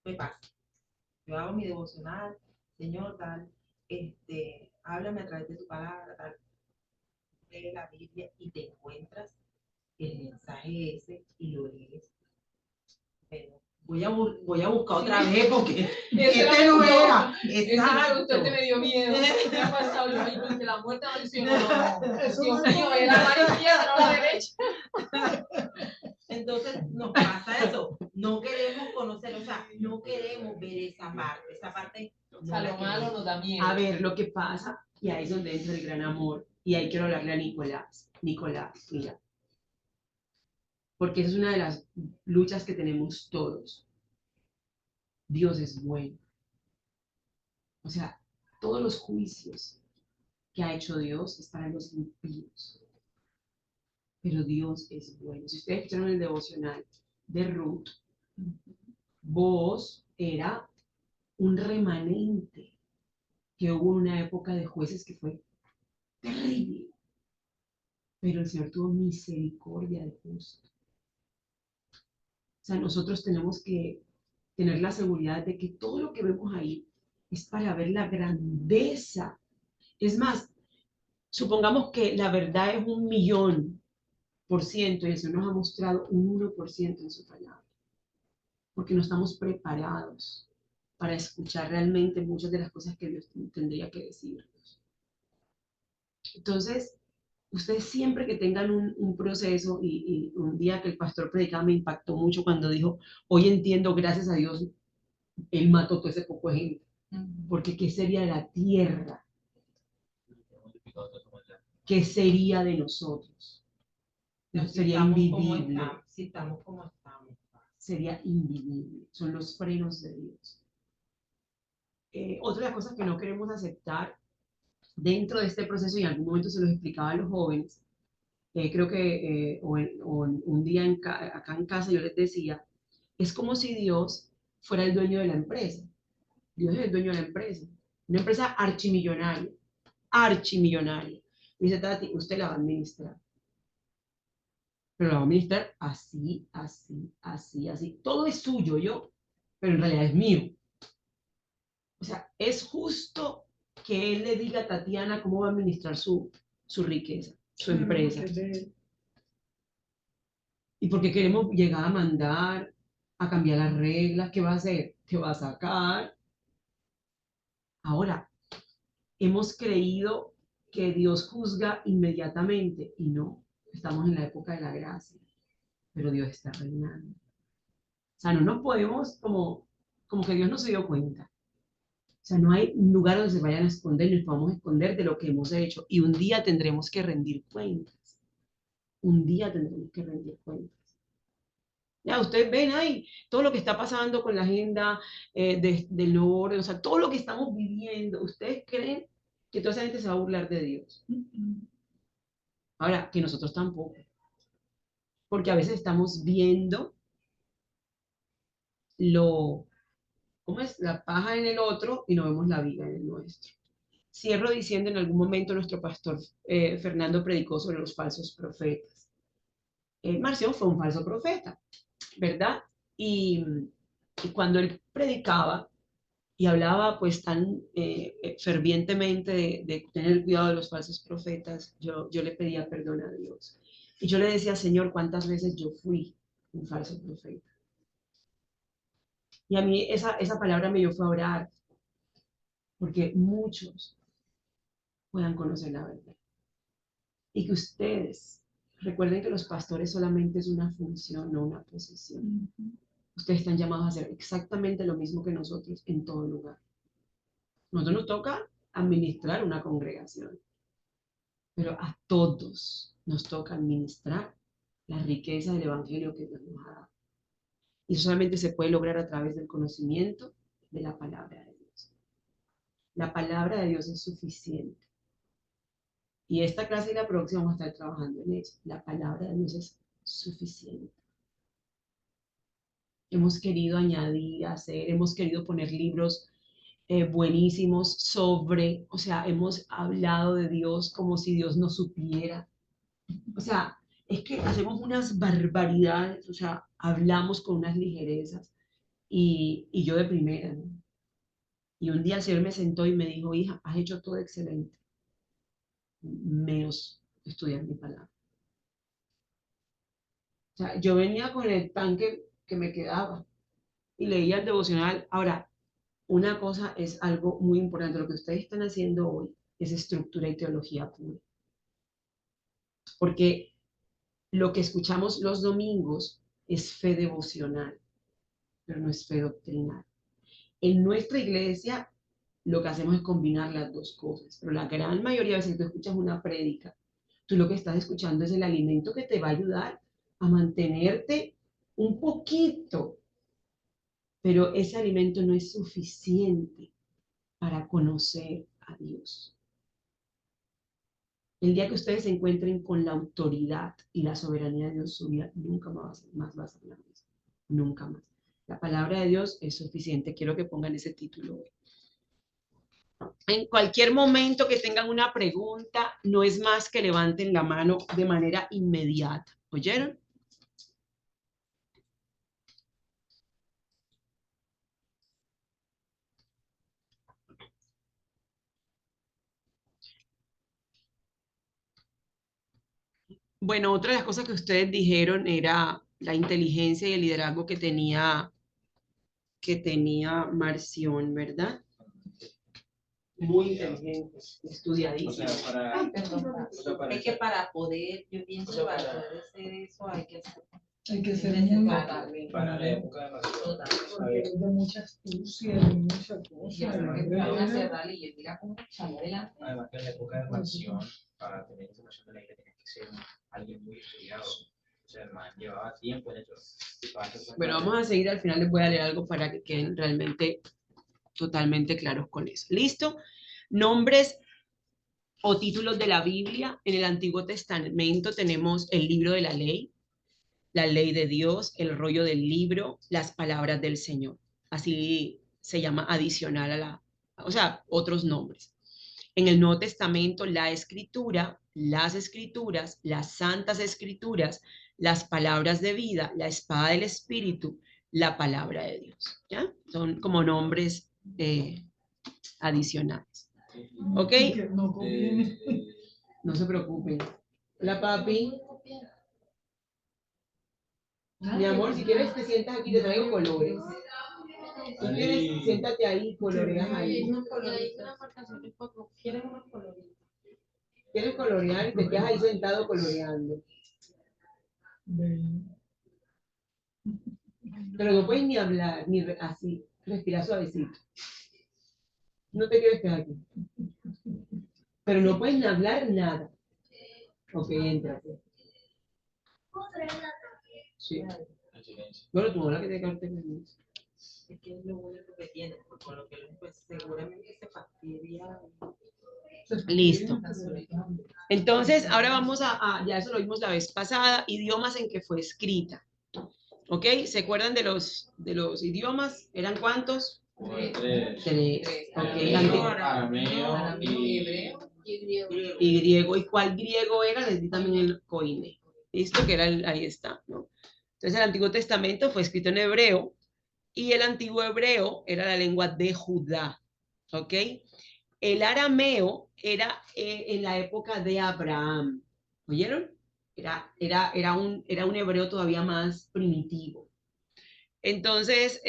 me pasa, yo hago mi devocional, Señor, tal, háblame a través de tu palabra, tal, lee la Biblia y te encuentras el mensaje ese y lo lees. Pero voy a buscar otra vez porque este no era. Exacto. Usted me dio miedo. Me ha pasado yo ahí porque la muerte va diciendo, no, Dios mío, era la mano izquierda, no la derecha. Entonces nos pasa eso. No queremos conocer, o sea, no queremos ver esa parte. Esa parte. O sea, lo malo nos da miedo. A ver, lo que pasa, y ahí es donde entra el gran amor. Y ahí quiero hablarle a Nicolás. Nicolás, mira. Porque esa es una de las luchas que tenemos todos. Dios es bueno. O sea, todos los juicios que ha hecho Dios es para los impíos. Pero Dios es bueno. Si ustedes escucharon el devocional de Ruth, Booz era un remanente que hubo en una época de jueces que fue terrible. Pero el Señor tuvo misericordia del justo. O sea, nosotros tenemos que tener la seguridad de que todo lo que vemos ahí es para ver la grandeza. Es más, Supongamos que la verdad es 1.000.000% y el Señor nos ha mostrado un 1% en su palabra, porque no estamos preparados para escuchar realmente muchas de las cosas que Dios tendría que decirnos. Entonces, ustedes siempre que tengan un proceso, y un día que el pastor predicaba me impactó mucho cuando dijo, hoy entiendo, gracias a Dios, Él mató todo ese poco de gente, porque ¿qué sería de la tierra? ¿Qué sería de nosotros? No, sería invivible. Si estamos como estamos. Sería invivible. Son los frenos de Dios. Otra de las cosas que no queremos aceptar dentro de este proceso, y en algún momento se los explicaba a los jóvenes, creo que un día acá en casa yo les decía, es como si Dios fuera el dueño de la empresa. Dios es el dueño de la empresa. Una empresa archimillonaria, archimillonaria. Me dice, Tati, usted la va a administrar. Pero la va a administrar así, así, así, así. Todo es suyo, yo, pero en realidad es mío. O sea, es justo que él le diga a Tatiana cómo va a administrar su riqueza, su empresa. Y porque queremos llegar a mandar, a cambiar las reglas, ¿qué va a hacer? ¿Qué va a sacar? Ahora, hemos creído que Dios juzga inmediatamente y no, estamos en la época de la gracia, pero Dios está reinando. O sea, no nos podemos como que Dios no se dio cuenta. O sea, no hay un lugar donde se vayan a esconder, nos podamos esconder de lo que hemos hecho. Y un día tendremos que rendir cuentas. Un día tendremos que rendir cuentas. Ya, ustedes ven ahí todo lo que está pasando con la agenda del nuevo orden, o sea, todo lo que estamos viviendo. ¿Ustedes creen que toda esa gente se va a burlar de Dios? Ahora, que nosotros tampoco. Porque a veces estamos viendo ¿cómo es? La paja en el otro y no vemos la viga en el nuestro. Cierro diciendo, en algún momento nuestro pastor Fernando predicó sobre los falsos profetas. Marción fue un falso profeta, ¿verdad? Y cuando él predicaba y hablaba pues tan fervientemente de tener cuidado de los falsos profetas, yo le pedía perdón a Dios. Y yo le decía, Señor, ¿cuántas veces yo fui un falso profeta? Y a mí esa palabra me dio fue a orar, porque muchos puedan conocer la verdad. Y que ustedes recuerden que los pastores solamente es una función, no una posición. Ustedes están llamados a hacer exactamente lo mismo que nosotros en todo lugar. Nosotros nos toca administrar una congregación, pero a todos nos toca administrar la riqueza del evangelio que Dios nos ha dado. Y eso solamente se puede lograr a través del conocimiento de la palabra de Dios. La palabra de Dios es suficiente. Y esta clase y la próxima vamos a estar trabajando en eso. La palabra de Dios es suficiente. Hemos querido añadir, hemos querido poner libros buenísimos o sea, hemos hablado de Dios como si Dios no supiera. O sea, es que hacemos unas barbaridades, o sea, hablamos con unas ligerezas y yo de primera, ¿no? Y un día el Señor me sentó y me dijo, hija, has hecho todo excelente, menos estudiar mi palabra. O sea, yo venía con el tanque que me quedaba y leía el devocional. Ahora, una cosa es algo muy importante, lo que ustedes están haciendo hoy es estructura y teología pura. Porque lo que escuchamos los domingos es fe devocional, pero no es fe doctrinal. En nuestra iglesia lo que hacemos es combinar las dos cosas, pero la gran mayoría de veces que tú escuchas una prédica, tú lo que estás escuchando es el alimento que te va a ayudar a mantenerte un poquito, pero ese alimento no es suficiente para conocer a Dios. El día que ustedes se encuentren con la autoridad y la soberanía de Dios, su vida nunca más va a ser la misma. Nunca más. La palabra de Dios es suficiente. Quiero que pongan ese título hoy. En cualquier momento que tengan una pregunta, no es más que levanten la mano de manera inmediata. ¿Oyeron? Bueno, otra de las cosas que ustedes dijeron era la inteligencia y el liderazgo que tenía Marción, ¿verdad? Muy inteligente, O estudiadísimo. sea, para, Ay, perdón, o sea, para es que para poder, yo pienso que para poder hacer eso hay que ser, Hay que es ser muy necesario. para la época de Marción, Totalmente. porque es de mucha astucia y mucha Y cosa. hacer que y me van a era- cerrar y yo diga cómo salió adelante. además que en la época de Marción, para tener información de la iglesia, tenía que ser alguien muy estudiado. O sea, el man llevaba tiempo en eso. Y para darse cuenta Bueno, de- vamos a seguir, al final les voy a leer algo para que queden realmente totalmente claros con eso. ¿Listo? Nombres o títulos de la Biblia. En el Antiguo Testamento tenemos el libro de la ley de Dios, el rollo del libro, las palabras del Señor. Así se llama adicional a o sea, otros nombres. En el Nuevo Testamento, la escritura, las escrituras, las santas escrituras, las palabras de vida, la espada del Espíritu, la palabra de Dios. ¿Ya? Son como nombres adicionales. ¿Ok? que no conviene. No se preocupen. Hola, papi. Mi amor, si quieres te sientas aquí, te traigo colores. Si quieres, siéntate ahí, coloreas ahí. ¿Quieres unos coloridos? Quieres colorear y te quedas ahí sentado coloreando. Ven. Pero no puedes ni hablar, ni así. Respira suavecito. No te quieres quedar aquí. Pero no puedes ni hablar nada. Ok, entra. Sí. en silencio. Bueno, tu mamá que te cante permiso. Es que es lo único que tiene, porque con lo que pues, seguramente se fastidia. Listo. Entonces, ahora vamos ya eso lo vimos la vez pasada, idiomas en que fue escrita. ¿Ok? ¿Se acuerdan de los idiomas? ¿Eran cuántos? Tres. Tres. Ok, Arameo y hebreo. y griego. ¿Y cuál griego era? Les di también el coine. ¿Listo? Que era ahí está, ¿no? Entonces, el Antiguo Testamento fue escrito en hebreo y el antiguo hebreo era la lengua de Judá. ¿Ok? El arameo era en la época de Abraham. ¿Oyeron? Era un hebreo todavía más primitivo. Entonces,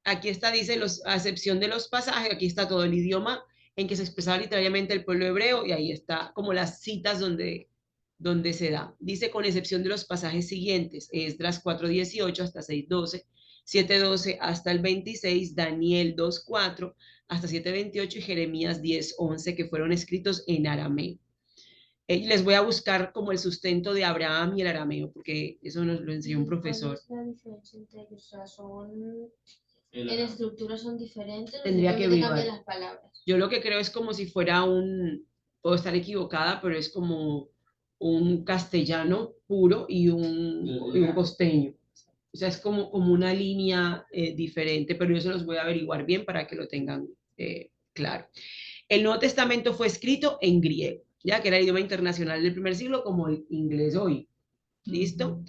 aquí está, dice, a excepción de los pasajes, aquí está todo el idioma en que se expresaba literariamente el pueblo hebreo y ahí está como las citas donde se da. Dice, con excepción de los pasajes siguientes, Esdras 4:18 hasta 6:12, 7:12 hasta el 26, Daniel 2:4 hasta 7:28 y Jeremías 10:11, que fueron escritos en arameo. Les voy a buscar como el sustento de Abraham y el arameo, porque eso nos lo enseñó un profesor. ¿Cuál es la diferencia entre ellos? O sea, el en estructura son diferentes, Tendría que simplemente averiguar. cambian las palabras. Yo lo que creo es como si fuera puedo estar equivocada, pero es como un castellano puro y un costeño. O sea, es como una línea diferente, pero yo se los voy a averiguar bien para que lo tengan claro. El Nuevo Testamento fue escrito en griego, ya que era el idioma internacional del primer siglo, como el inglés hoy. ¿Listo?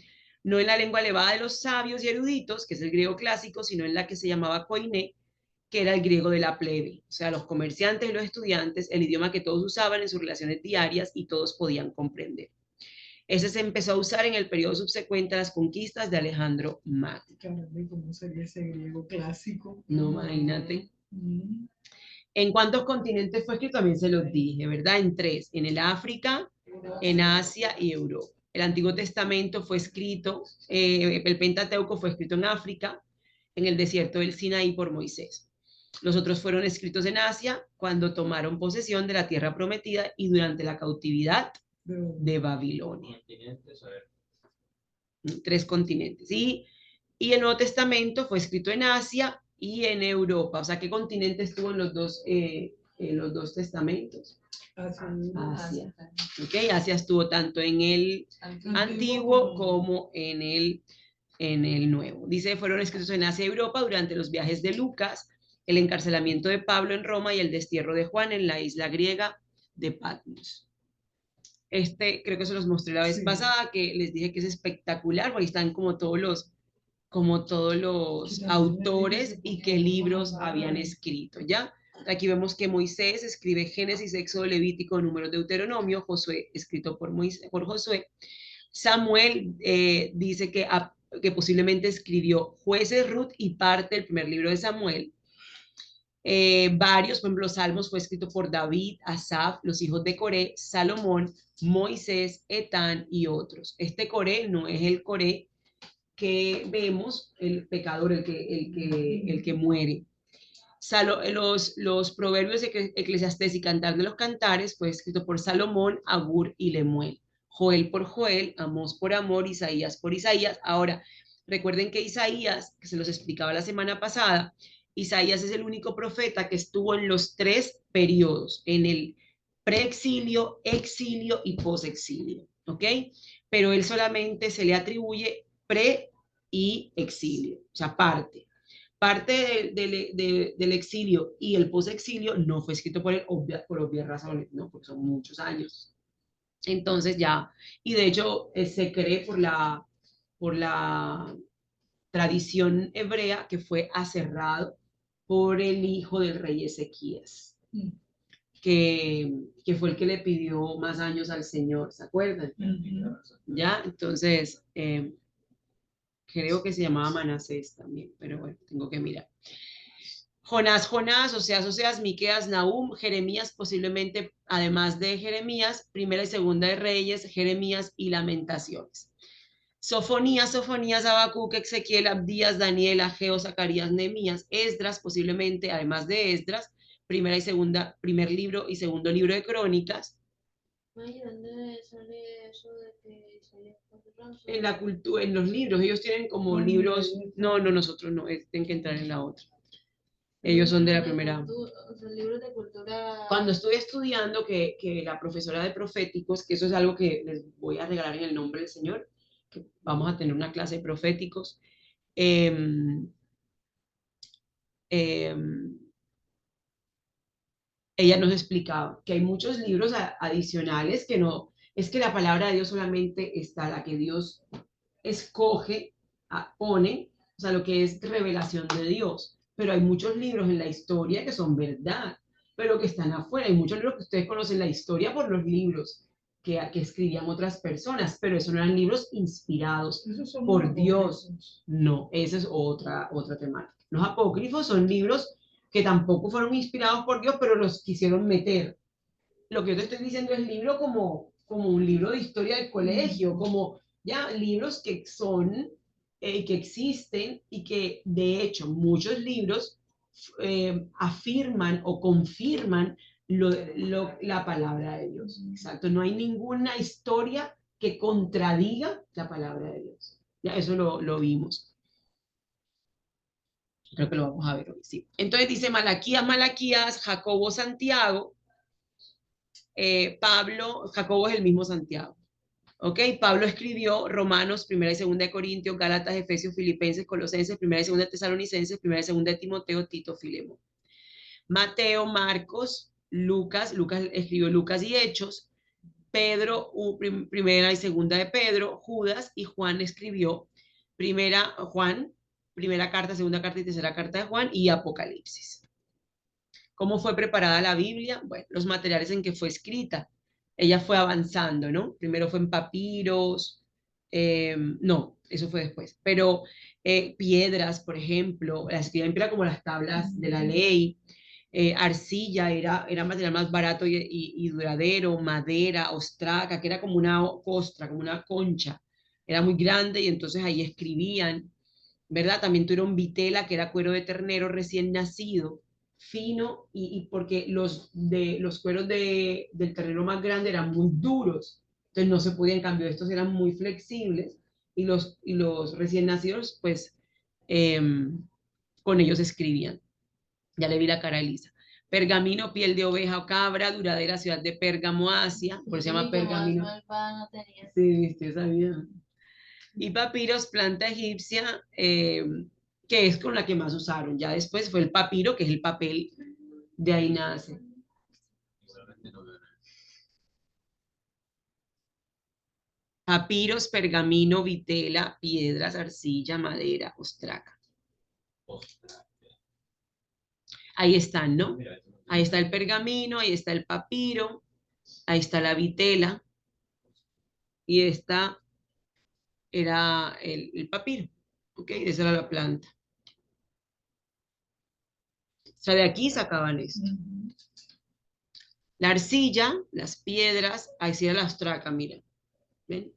No en la lengua elevada de los sabios y eruditos, que es el griego clásico, sino en la que se llamaba koiné, que era el griego de la plebe, o sea, los comerciantes y los estudiantes, el idioma que todos usaban en sus relaciones diarias y todos podían comprender. Ese se empezó a usar en el periodo subsecuente a las conquistas de Alejandro Magno. Caramba, ¿cómo sería ese griego clásico? No, imagínate. Mm. ¿En cuántos continentes fue escrito? También se los dije, ¿verdad? En 3, en el África, en Asia y Europa. El Antiguo Testamento fue escrito, el Pentateuco fue escrito en África, en el desierto del Sinaí por Moisés. Los otros fueron escritos en Asia cuando tomaron posesión de la tierra prometida y durante la cautividad de Babilonia. continentes, a ver. 3 continentes. Y el Nuevo Testamento fue escrito en Asia y en Europa. O sea, ¿qué continente estuvo en los dos testamentos? Asia. Okay, Asia estuvo tanto en el antiguo como en el nuevo. Dice, fueron escritos en Asia y Europa durante los viajes de Lucas, el encarcelamiento de Pablo en Roma y el destierro de Juan en la isla griega de Patmos. Creo que se los mostré la vez pasada, que les dije que es espectacular, porque están como todos los autores y qué libros habían escrito, ¿ya? Aquí vemos que Moisés escribe Génesis, Éxodo, Levítico, Números, Deuteronomio, Josué, escrito por Josué. Samuel dice que posiblemente escribió Jueces, Ruth y parte del primer libro de Samuel. Varios, por ejemplo, los Salmos fue escrito por David, Asaf, los hijos de Coré, Salomón, Moisés, Etán y otros. Este Coré no es el Coré que vemos, el pecador, el que muere. Los proverbios eclesiastés y cantar de los cantares fue escrito por Salomón, Agur y Lemuel. Joel por Joel, Amós por Amor, Isaías por Isaías. Ahora, recuerden que Isaías, que se los explicaba la semana pasada, Isaías es el único profeta que estuvo en los tres periodos, en el preexilio, exilio y posexilio, ¿ok? Pero él solamente se le atribuye pre y exilio, o sea, parte del exilio y el posexilio no fue escrito por él por obvias razones, ¿no? Porque son muchos años. Entonces ya, y de hecho se cree por la tradición hebrea que fue aserrado por el hijo del rey Ezequías, que fue el que le pidió más años al Señor, ¿se acuerdan? Ya, entonces, creo que se llamaba Manasés también, pero bueno, tengo que mirar. Jonás, Oseas, Miqueas, Nahum, Jeremías, posiblemente, además de Jeremías, Primera y Segunda de Reyes, Jeremías y Lamentaciones. Sofonías, Habacuc, Ezequiel, Abdías, Daniel, Ageo, Zacarías, Nehemías, Esdras, posiblemente, además de Esdras, primer libro y segundo libro de Crónicas. ¿Dónde sale eso de que Isaías En la cultura, en los libros, ellos tienen como libros, no, nosotros no, tienen que entrar en la otra. Ellos son de la primera. Libros de cultura. Cuando estoy estudiando que la profesora de proféticos, que eso es algo que les voy a regalar en el nombre del Señor, que vamos a tener una clase de proféticos, ella nos explicaba que hay muchos libros adicionales que no, es que la palabra de Dios solamente está la que Dios escoge, pone, o sea, lo que es revelación de Dios. Pero hay muchos libros en la historia que son verdad, pero que están afuera. Hay muchos libros que ustedes conocen la historia por los libros que escribían otras personas, pero esos no eran libros inspirados por Dios. No, esa es otra temática. Los apócrifos son libros que tampoco fueron inspirados por Dios, pero los quisieron meter. Lo que yo te estoy diciendo es libro como un libro de historia del colegio, como ya libros que son, que existen y que de hecho muchos libros afirman o confirman la palabra de Dios. Exacto, no hay ninguna historia que contradiga la palabra de Dios. Ya eso lo vimos. Creo que lo vamos a ver hoy, sí. Entonces dice Malaquías, Jacobo, Santiago, Pablo, Jacobo es el mismo Santiago. ¿Ok? Pablo escribió Romanos, Primera y Segunda de Corintios, Gálatas, Efesios, Filipenses, Colosenses, Primera y Segunda de Tesalonicenses, Primera y Segunda de Timoteo, Tito, Filemón. Mateo, Marcos, Lucas escribió Lucas y Hechos, Pedro, Primera y Segunda de Pedro, Judas y Juan escribió Primera carta, Segunda carta y Tercera carta de Juan y Apocalipsis. ¿Cómo fue preparada la Biblia? Bueno, los materiales en que fue escrita. Ella fue avanzando, ¿no? Primero fue en papiros, no, eso fue después, pero piedras, por ejemplo, la escribían en piedra como las tablas de la ley, arcilla era material más barato y duradero, madera, ostraca, que era como una costra, como una concha, era muy grande y entonces ahí escribían, ¿verdad? También tuvieron vitela, que era cuero de ternero recién nacido, fino, y porque los cueros del ternero más grande eran muy duros, entonces no se podían, en cambio estos eran muy flexibles, y los recién nacidos, pues, con ellos escribían. Ya le vi la cara a Elisa. Pergamino, piel de oveja o cabra, duradera, ciudad de Pérgamo, Asia, por eso se llama pergamino. Sí, yo sabía. Y papiros, planta egipcia, que es con la que más usaron. Ya después fue el papiro, que es el papel, de ahí nace. Papiros, pergamino, vitela, piedras, arcilla, madera, ostraca. Ahí están, ¿no? Ahí está el pergamino, ahí está el papiro, ahí está la vitela, y esta era el papiro, ¿ok? Esa era la planta. O sea, de aquí sacaban esto. La arcilla, las piedras, ahí sí era la ostraca, mira. ¿Ven?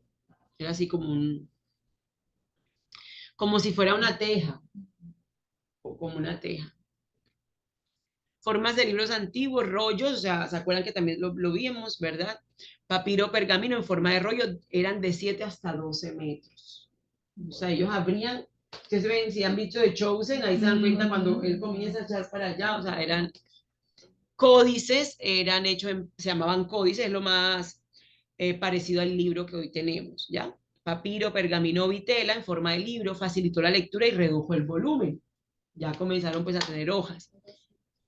Era así como si fuera una teja, o como una teja. Formas de libros antiguos, rollos, o sea, ¿se acuerdan que también lo vimos, verdad? Papiro, pergamino en forma de rollo, eran de 7 hasta 12 metros. O sea, ellos abrían, ustedes ven, si han visto de Chosen, ahí se dan cuenta cuando él comienza a echar para allá, o sea, eran códices, eran hechos, se llamaban códices, es lo más parecido al libro que hoy tenemos, ¿ya? Papiro, pergamino, vitela en forma de libro, facilitó la lectura y redujo el volumen. Ya comenzaron pues a tener hojas.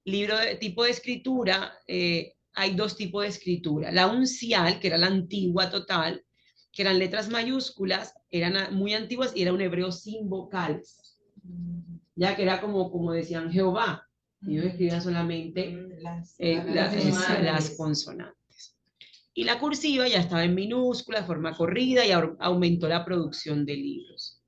Libro de tipo de escritura, hay dos tipos de escritura. La uncial, que era la antigua total, que eran letras mayúsculas, eran muy antiguas y era un hebreo sin vocales. Ya que era como decían Jehová. Ellos escribían solamente las consonantes. Y la cursiva ya estaba en minúscula, de forma corrida, y aumentó la producción de libros.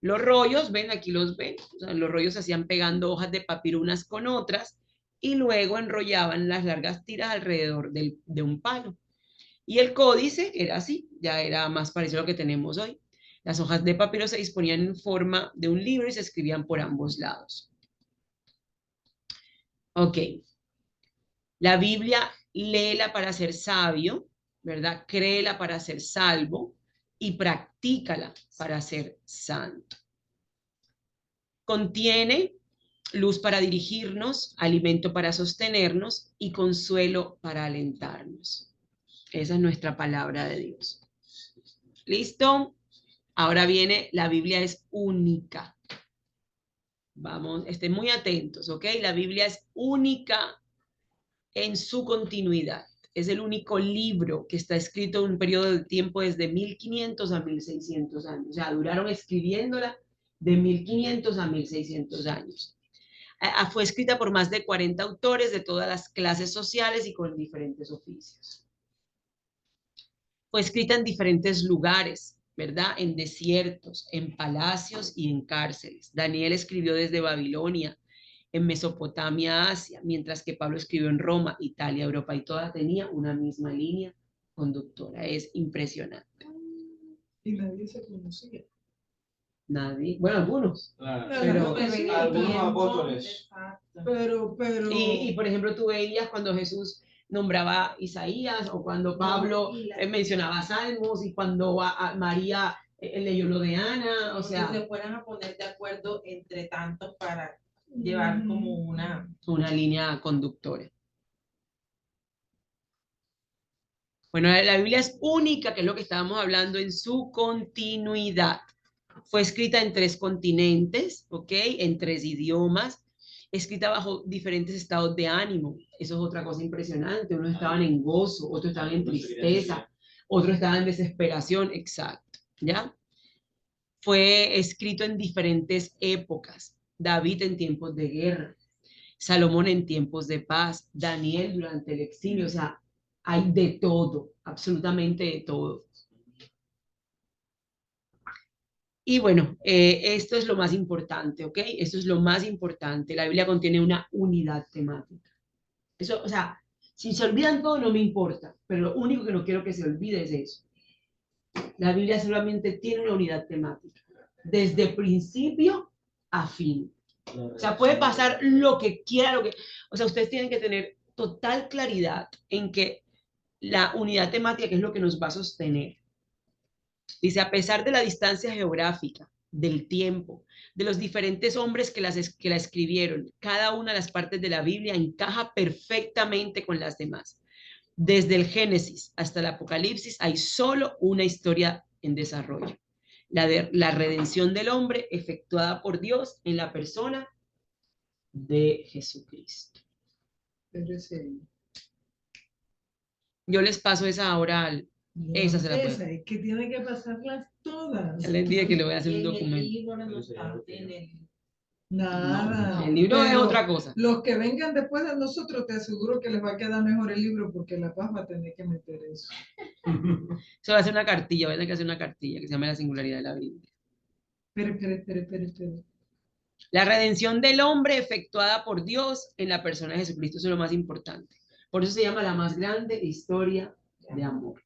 Los rollos, ven, aquí los ven, o sea, los rollos se hacían pegando hojas de papiro unas con otras y luego enrollaban las largas tiras alrededor de un palo. Y el códice era así, ya era más parecido a lo que tenemos hoy. Las hojas de papiro se disponían en forma de un libro y se escribían por ambos lados. Ok. La Biblia, léela para ser sabio, ¿verdad? Créela para ser salvo y practícala para ser santo. Contiene luz para dirigirnos, alimento para sostenernos y consuelo para alentarnos. Esa es nuestra palabra de Dios. ¿Listo? Ahora viene, la Biblia es única. Vamos, estén muy atentos, ¿ok? La Biblia es única en su continuidad. Es el único libro que está escrito en un periodo de tiempo desde 1500 a 1600 años. O sea, duraron escribiéndola de 1500 a 1600 años. Fue escrita por más de 40 autores de todas las clases sociales y con diferentes oficios. Fue escrita en diferentes lugares, ¿verdad? En desiertos, en palacios y en cárceles. Daniel escribió desde Babilonia, en Mesopotamia, Asia, mientras que Pablo escribió en Roma, Italia, Europa, y toda tenía una misma línea conductora. Es impresionante. Y nadie se conocía. Nadie, bueno, algunos. Pero algunos apóstoles. Pero, Y por ejemplo, tú veías cuando Jesús nombraba a Isaías o cuando Pablo mencionaba Salmos y cuando a María leyó lo de Ana, o sea. Que se fueran a poner de acuerdo entre tantos para llevar como una línea conductora. Bueno, la Biblia es única, que es lo que estábamos hablando, en su continuidad. Fue escrita en 3 continentes, ¿ok? En 3 idiomas, escrita bajo diferentes estados de ánimo. Eso es otra cosa impresionante. Unos estaban en gozo, otros estaban en tristeza, otros estaban en desesperación, exacto, ¿ya? Fue escrito en diferentes épocas. David en tiempos de guerra, Salomón en tiempos de paz, Daniel durante el exilio, o sea, hay de todo, absolutamente de todo. Y bueno, esto es lo más importante, ¿ok? Esto es lo más importante. La Biblia contiene una unidad temática. Eso, o sea, si se olvidan todo no me importa, pero lo único que no quiero que se olvide es eso. La Biblia solamente tiene una unidad temática, desde principio a fin. O sea, puede pasar lo que quiera, o sea, ustedes tienen que tener total claridad en que la unidad temática, que es lo que nos va a sostener. Dice, a pesar de la distancia geográfica, del tiempo, de los diferentes hombres que la escribieron, cada una de las partes de la Biblia encaja perfectamente con las demás. Desde el Génesis hasta el Apocalipsis hay solo una historia en desarrollo. La redención del hombre efectuada por Dios en la persona de Jesucristo. Yo les paso esa ahora al... Esa se la puedo. Es que tiene que pasarlas todas. Ya les dije que le voy a hacer un documento. Nada. El libro es Pero otra cosa. los que vengan después de nosotros, te aseguro que les va a quedar mejor el libro porque La Paz va a tener que meter eso. Se va a hacer una cartilla, voy a tener que hacer una cartilla que se llama La singularidad de la Biblia. Espere. La redención del hombre efectuada por Dios en la persona de Jesucristo, eso es lo más importante. Por eso se llama la más grande historia de amor.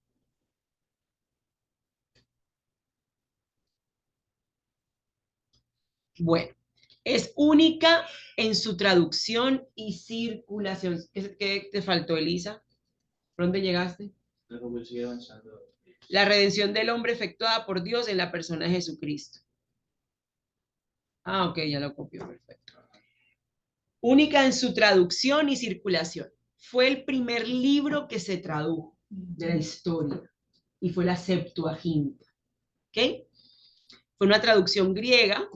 Bueno, es única en su traducción y circulación. ¿Qué te faltó, Elisa? ¿Por dónde llegaste? Luego voy a seguir avanzando. La redención del hombre efectuada por Dios en la persona de Jesucristo. Ah, ok, ya lo copió, perfecto. Única en su traducción y circulación. Fue el primer libro que se tradujo de la historia y fue la Septuaginta. ¿Ok? Fue una traducción griega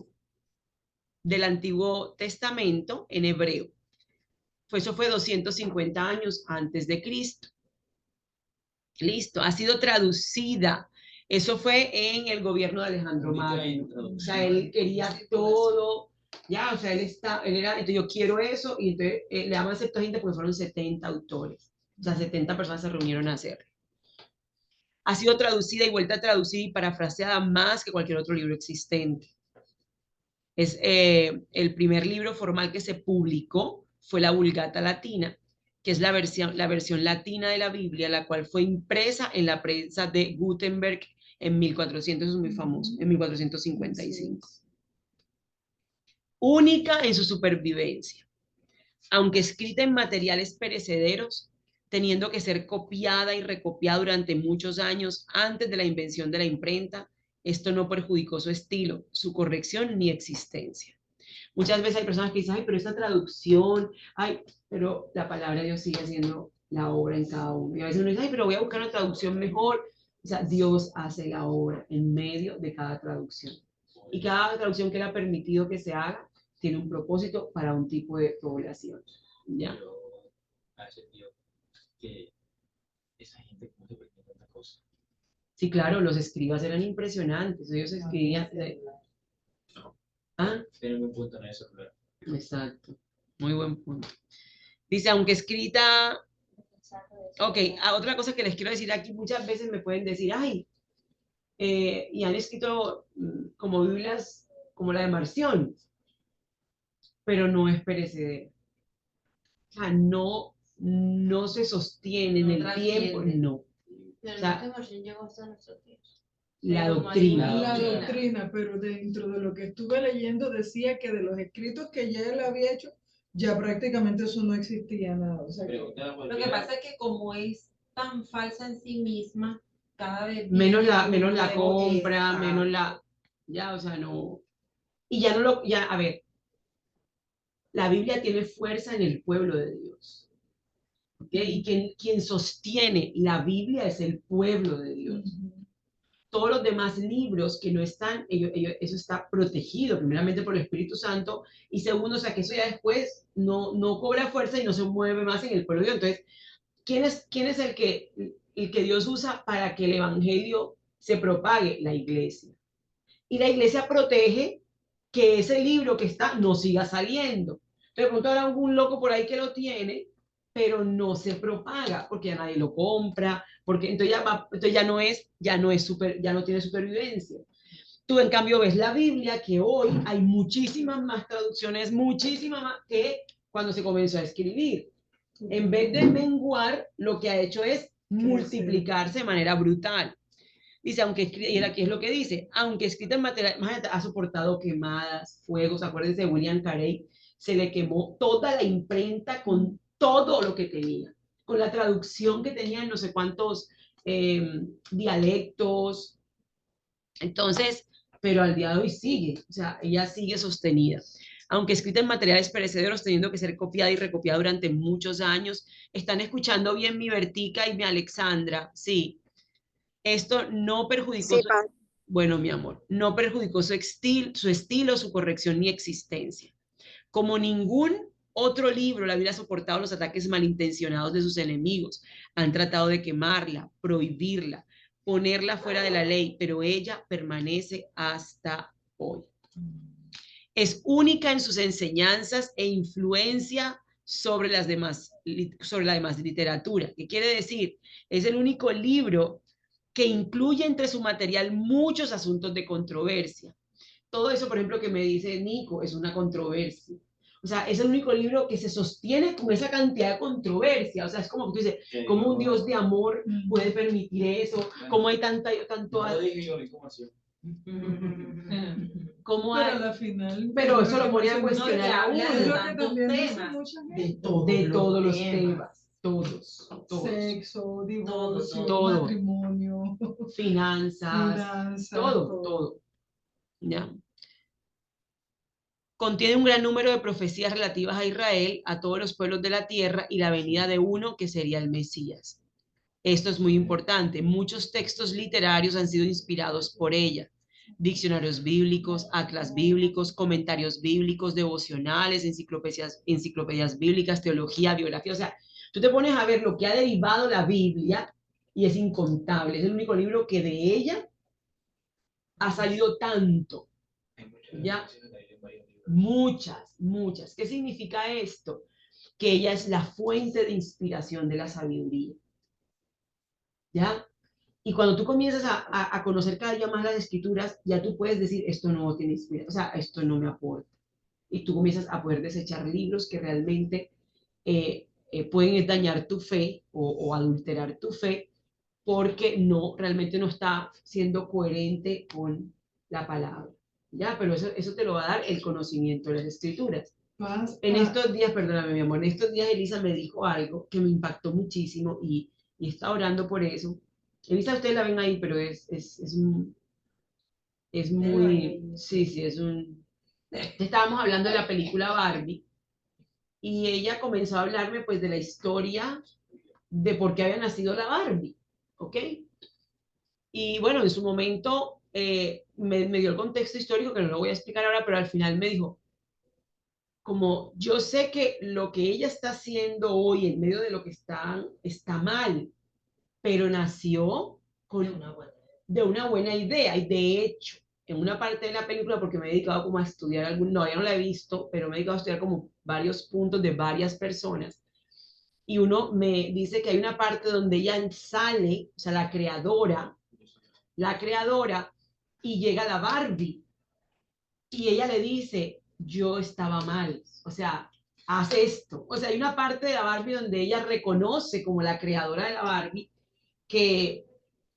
del Antiguo Testamento en hebreo. Eso fue 250 años antes de Cristo. Listo, ha sido traducida. Eso fue en el gobierno de Alejandro Magno. O sea, él quería todo, ya, o sea, él era, entonces yo quiero eso, y entonces le llaman Septuaginta porque fueron 70 autores. O sea, 70 personas se reunieron a hacerlo. Ha sido traducida y vuelta a traducir y parafraseada más que cualquier otro libro existente. Es el primer libro formal que se publicó fue la Vulgata Latina, que es la versión latina de la Biblia, la cual fue impresa en la prensa de Gutenberg en 1400, es muy famoso, en 1455. Única en su supervivencia, aunque escrita en materiales perecederos, teniendo que ser copiada y recopiada durante muchos años antes de la invención de la imprenta, esto no perjudicó su estilo, su corrección ni existencia. Muchas veces hay personas que dicen, ay, pero esta traducción, ay, pero la palabra de Dios sigue haciendo la obra en cada uno. Y a veces uno dice, ay, pero voy a buscar una traducción mejor. O sea, Dios hace la obra en medio de cada traducción. Y cada traducción que Él ha permitido que se haga tiene un propósito para un tipo de población. ¿Ya? Pero a veces digo que esa gente, ¿cómo se permite tanta cosa? Sí, claro, los escribas eran impresionantes. Ellos escribían... ¿Ah? Tienen un punto en eso, claro. Exacto. Muy buen punto. Dice, aunque escrita... Ok, otra cosa que les quiero decir aquí, muchas veces me pueden decir, ay, y han escrito como Biblias como la de Marción, pero no es perecedera. O sea, no se sostiene en el tiempo, no. Pero O sea, no que Marción llegó hasta nosotros. la Pero doctrina. La doctrina, pero dentro de lo que estuve leyendo decía que de los escritos que ya él había hecho, ya prácticamente eso no existía nada. O sea, Pero, Lo que pasa es que como es tan falsa en sí misma, cada vez menos viene menos un la nuevo compra, exacto. menos la... Ya, o sea, no... Y ya no lo... Ya, a ver, la Biblia tiene fuerza en el pueblo de Dios. ¿Okay? Y quien sostiene la Biblia es el pueblo de Dios. Todos los demás libros que no están, eso está protegido, primeramente por el Espíritu Santo, y segundo, o sea, que eso ya después no cobra fuerza y no se mueve más en el pueblo de Dios. Entonces, ¿quién es el que Dios usa para que el Evangelio se propague? La iglesia. Y la iglesia protege que ese libro que está no siga saliendo. De pronto habrá algún loco por ahí que lo tiene, pero no se propaga porque ya nadie lo compra, porque entonces ya no tiene supervivencia. Tú en cambio ves la Biblia que hoy hay muchísimas más traducciones, muchísimas más que cuando se comenzó a escribir. En vez de menguar, lo que ha hecho es multiplicarse de manera brutal. Dice, y aquí es lo que dice, aunque escrita en material, imagínate, ha soportado quemadas, fuegos, acuérdense de William Carey, se le quemó toda la imprenta con todo lo que tenía, con la traducción que tenía en no sé cuántos dialectos. Entonces, pero al día de hoy sigue, o sea, ella sigue sostenida. Aunque escrita en materiales perecederos, teniendo que ser copiada y recopiada durante muchos años. ¿Están escuchando bien mi Bertica y mi Alexandra? Sí. Esto no perjudicó Sí, bueno, mi amor, no perjudicó su estilo, su corrección ni existencia. Como ningún otro libro, la Biblia ha soportado los ataques malintencionados de sus enemigos. Han tratado de quemarla, prohibirla, ponerla fuera de la ley, pero ella permanece hasta hoy. Es única en sus enseñanzas e influencia sobre la demás literatura. ¿Qué quiere decir? Es el único libro que incluye entre su material muchos asuntos de controversia. Todo eso, por ejemplo, que me dice Nico, es una controversia. O sea, es el único libro que se sostiene con esa cantidad de controversia. O sea, es como que tú dices, ¿cómo un Dios de amor puede permitir eso? ¿Cómo hay tanto... ¿Cómo Pero hay? a la final. Pero eso lo ponía a No, cuestionar que a habla Es de uno. lo que tantos también dice temas, mucha de gente. De todos los temas. temas. Todos. Sexo, divorcio, todo. matrimonio, Finanzas. finanzas, Todo. ¿Ya? Contiene un gran número de profecías relativas a Israel, a todos los pueblos de la tierra y la venida de uno que sería el Mesías. Esto es muy importante. Muchos textos literarios han sido inspirados por ella. Diccionarios bíblicos, atlas bíblicos, comentarios bíblicos, devocionales, enciclopedias bíblicas, teología, biografía. O sea, tú te pones a ver lo que ha derivado la Biblia y es incontable. Es el único libro que de ella ha salido tanto. ¿Ya? Muchas. ¿Qué significa esto? Que ella es la fuente de inspiración de la sabiduría. ¿Ya? Y cuando tú comienzas a conocer cada día más las escrituras, ya tú puedes decir, esto no tiene inspiración, o sea, esto no me aporta. Y tú comienzas a poder desechar libros que realmente pueden dañar tu fe o adulterar tu fe, porque realmente no está siendo coherente con la palabra. ¿Ya? Pero eso te lo va a dar el conocimiento de las escrituras. En estos días, perdóname mi amor, en estos días Elisa me dijo algo que me impactó muchísimo y está orando por eso. Elisa, ustedes la ven ahí, pero es muy, sí, es un... Estábamos hablando de la película Barbie y ella comenzó a hablarme pues de la historia de por qué había nacido la Barbie, ¿ok? Y bueno, en su momento me dio el contexto histórico, que no lo voy a explicar ahora, pero al final me dijo, como yo sé que lo que ella está haciendo hoy en medio de lo que está mal, pero nació de una buena idea. Y de hecho, en una parte de la película, porque me he dedicado como a estudiar no, ya no la he visto, pero me he dedicado a estudiar como varios puntos de varias personas. Y uno me dice que hay una parte donde ella sale, o sea, la creadora, y llega la Barbie. Y ella le dice, yo estaba mal, o sea, haz esto. O sea, hay una parte de la Barbie donde ella reconoce como la creadora de la Barbie que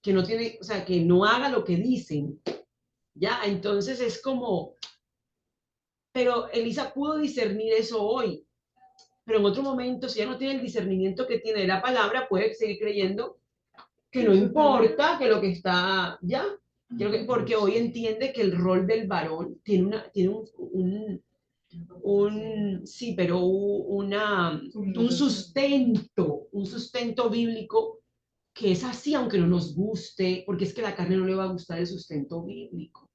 no tiene, o sea, que no haga lo que dicen, ¿ya? Entonces es como, pero Elisa pudo discernir eso hoy, pero en otro momento, si ella no tiene el discernimiento que tiene de la palabra, puede seguir creyendo que no importa, que lo que está, ¿ya? Porque hoy entiende que el rol del varón tiene sí, pero un sustento bíblico que es así, aunque no nos guste, porque es que a la carne no le va a gustar el sustento bíblico.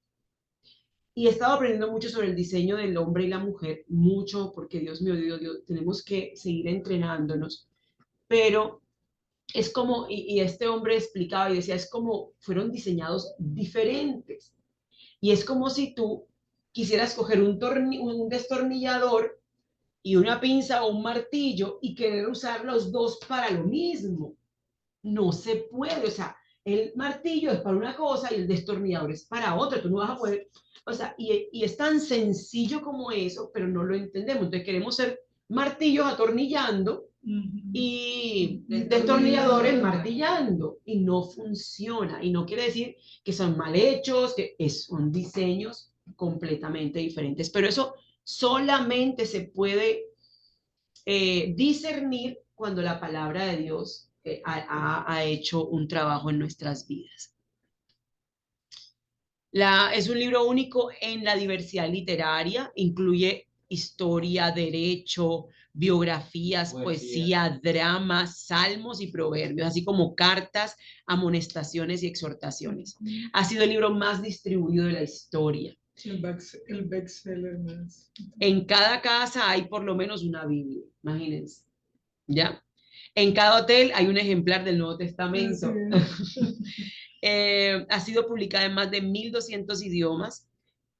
Y he estado aprendiendo mucho sobre el diseño del hombre y la mujer, mucho, porque Dios mío, Dios, tenemos que seguir entrenándonos, pero es como, y este hombre explicaba y decía, es como fueron diseñados diferentes. Y es como si tú quisieras coger un destornillador y una pinza o un martillo y querer usar los dos para lo mismo. No se puede, o sea, el martillo es para una cosa y el destornillador es para otra, tú no vas a poder, o sea, y es tan sencillo como eso, pero no lo entendemos. Entonces queremos ser martillos atornillando y destornilladores martillando y no funciona. Y no quiere decir que son mal hechos, son diseños completamente diferentes, pero eso solamente se puede discernir cuando la palabra de Dios ha hecho un trabajo en nuestras vidas. Es un libro único en la diversidad literaria, incluye historia, derecho, biografías, poesía, dramas, salmos y proverbios, así como cartas, amonestaciones y exhortaciones. Ha sido el libro más distribuido de la historia. El bestseller más. En cada casa hay por lo menos una Biblia, imagínense, ¿ya? En cada hotel hay un ejemplar del Nuevo Testamento. Ha sido publicada en más de 1200 idiomas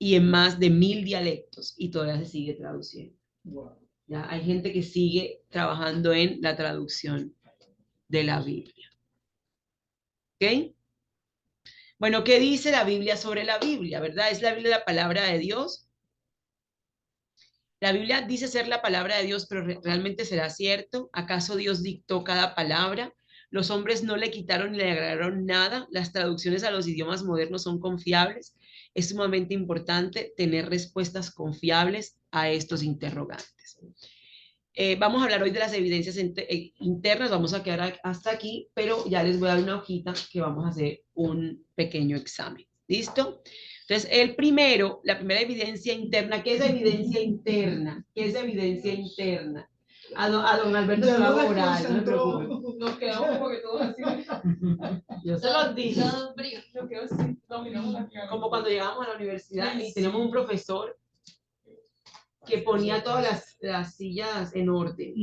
y en más de 1000 dialectos y todavía se sigue traduciendo. Wow. ¿Ya? Hay gente que sigue trabajando en la traducción de la Biblia. ¿Ok? Bueno, ¿qué dice la Biblia sobre la Biblia? ¿Verdad? ¿Es la Biblia la palabra de Dios? La Biblia dice ser la palabra de Dios, pero ¿realmente será cierto? ¿Acaso Dios dictó cada palabra? Los hombres no le quitaron ni le agregaron nada. Las traducciones a los idiomas modernos son confiables. Es sumamente importante tener respuestas confiables a estos interrogantes. Vamos a hablar hoy de las evidencias internas, vamos a quedar hasta aquí, pero ya les voy a dar una hojita que vamos a hacer un pequeño examen. ¿Listo? Entonces, la primera evidencia interna, ¿qué es evidencia interna? ¿Qué es evidencia interna? A don Alberto se va a borrar, no se preocupe. Nos quedamos un poco todos así. Yo se los dije. Todo frío. Nos quedó así, dominamos la clave. Como cuando llegamos a la universidad y Sí. tenemos un profesor que ponía todas las sillas en orden.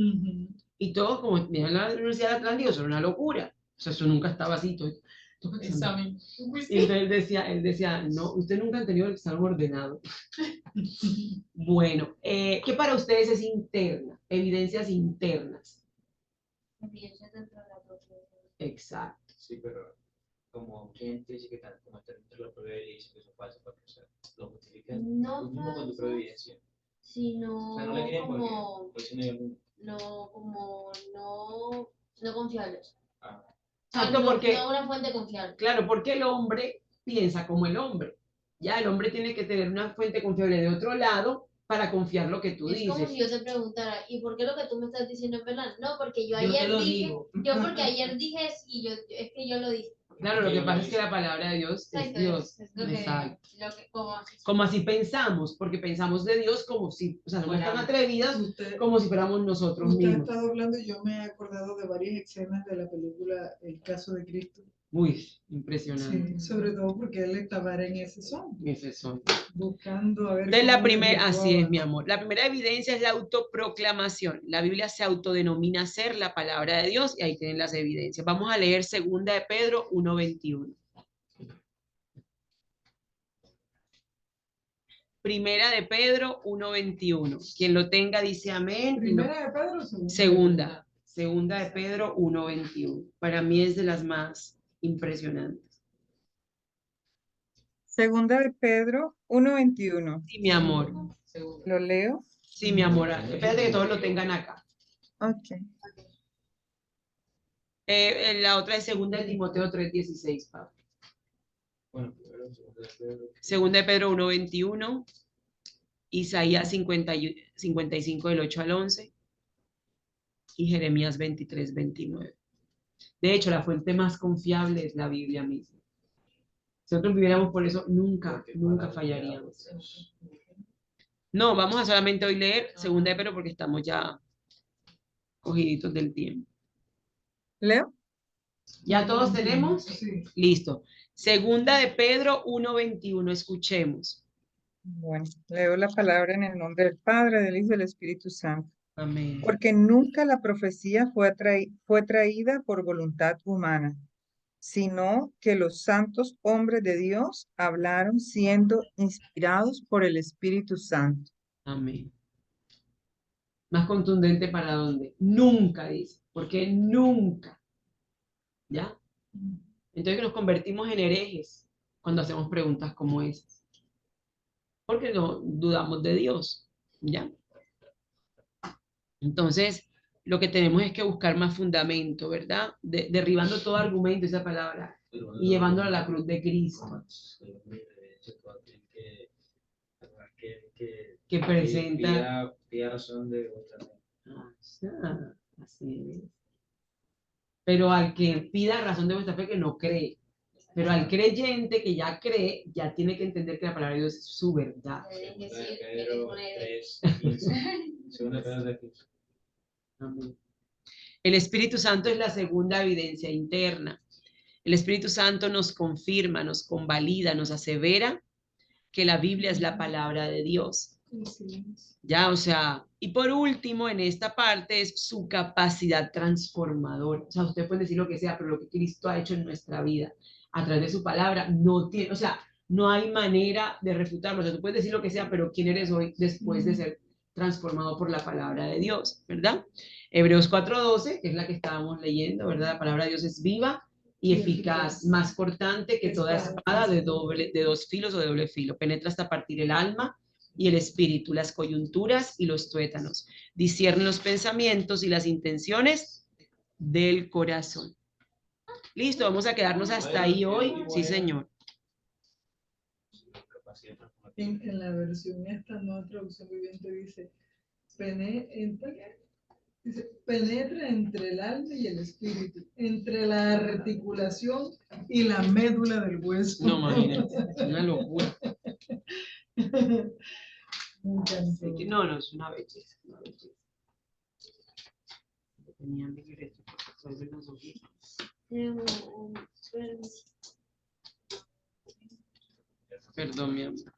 Y todos, como miran la Universidad de Atlántico, eso era una locura. O sea, eso nunca estaba así. Todo Examen. y entonces él decía, no, ustedes nunca han tenido el examen ordenado. Bueno, ¿qué para ustedes es interna? Evidencias internas. Evidencias dentro de la propia vida. Exacto. Sí, pero como gente dice que como está dentro de la prueba y dice que eso es falso, porque, o sea, lo justifican No tú mismo con tu falsas, propia evidencia. sino O sea, no le creen como, porque si no hay algún... no confiables. Ah, Exacto, No, porque, no una fuente confiable. claro, porque el hombre piensa como el hombre. Ya el hombre tiene que tener una fuente confiable de otro lado para confiar lo que tú Es como dices. si yo te preguntara, ¿y por qué lo que tú me estás diciendo es verdad? No, porque yo Yo te ayer lo dije, digo. yo porque ayer dije y es que yo lo dije. Claro, lo que pasa es que la palabra de Dios es Exacto, Dios. es lo que, Exacto. como así. Como así pensamos, porque pensamos de Dios como si, o sea, somos tan atrevidas Usted, como si fuéramos nosotros usted ha mismos. estado hablando y yo me he acordado de varias escenas de la película El caso de Cristo. Uy, impresionante. Sí, sobre todo porque él estaba en ese son, Ese son. buscando a ver Entonces, la cómo primera, así es, desvirtuaba. mi amor. La primera evidencia es la autoproclamación. La Biblia se autodenomina ser la palabra de Dios y ahí tienen las evidencias. Vamos a leer 2 de Pedro 1:21. Primera de Pedro 1:21. Quien lo tenga dice amén. ¿Primera de Pedro o segunda? Segunda. Segunda de Pedro 1:21. Para mí es de las más impresionantes. Segunda de Pedro 1:21. Sí, mi amor. ¿Lo leo? Sí, mi amor. Espérate que todos lo tengan acá. Ok. La otra es segunda de Timoteo 3:16, Pablo. bueno, primero, segundo de Pedro. Segunda de Pedro 1:21. Isaías 55 del 8 al 11 y Jeremías 23:29. De hecho, la fuente más confiable es la Biblia misma. Si nosotros viviéramos por eso, nunca fallaríamos. No, vamos a solamente hoy leer segunda de Pedro porque estamos ya cogiditos del tiempo. ¿Leo? ¿Ya todos tenemos? Sí. Listo. Segunda de Pedro 1:21, escuchemos. Bueno, leo la palabra en el nombre del Padre, del Hijo y del Espíritu Santo. Amén. Porque nunca la profecía fue traída por voluntad humana, sino que los santos hombres de Dios hablaron siendo inspirados por el Espíritu Santo. Amén. Más contundente para dónde. Nunca dice. Porque nunca. ¿Ya? Entonces nos convertimos en herejes cuando hacemos preguntas como esas. Porque no dudamos de Dios. ¿Ya? Entonces, lo que tenemos es que buscar más fundamento, ¿verdad? Derribando todo argumento, esa palabra, y llevándolo a la cruz de Cristo. Que presenta... Pida razón de otra. Así es. Pero al que pida razón de vuestra fe que no cree. Pero al creyente que ya cree, ya tiene que entender que la palabra de Dios es su verdad. Es Segunda decir, de que eres Pedro una hereje. 3:15. Segunda de Pedro 3:15. Amén. El Espíritu Santo es la segunda evidencia interna. El Espíritu Santo nos confirma, nos convalida, nos asevera que la Biblia es la palabra de Dios. Ya, o sea, y por último, en esta parte es su capacidad transformadora. O sea, usted puede decir lo que sea, pero lo que Cristo ha hecho en nuestra vida a través de su palabra no tiene, o sea, No hay manera de refutarlo. O sea, tú puedes decir lo que sea, pero ¿quién eres hoy después de ser transformado por la palabra de Dios? ¿Verdad? Hebreos 4:12, que es la que estábamos leyendo, ¿verdad? La palabra de Dios es viva y eficaz, más cortante que toda espada de dos filos o de doble filo. Penetra hasta partir el alma y el espíritu, las coyunturas y los tuétanos. Discierne los pensamientos y las intenciones del corazón. Listo, vamos a quedarnos hasta ahí hoy. Sí, señor. En la versión esta nueva traducción viviente dice, penetra entre el alma y el espíritu, entre la articulación y la médula del hueso. No, imagínate, es una locura. Me encantó. No, no, es una belleza, una belleza. Tenían que ver esto, porque son las hojitas. Perdón, mi amor.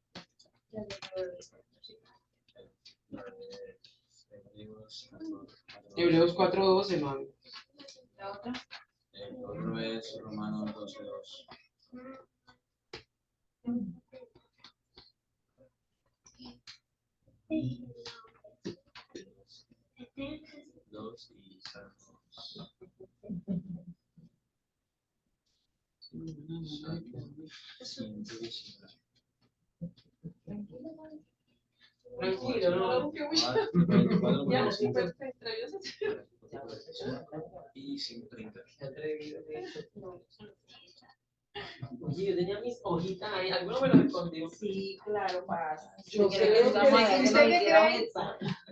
Hebreos 4:12, mami. La otra. El otro es Romanos 12:2. Dos y Salmos. Tranquilo, no. Ya, perfecto. Y 130. Oye, yo tenía mis hojitas ahí, alguno me lo escondió. Sí, claro, pasa. Yo creo que ¿Usted qué cree?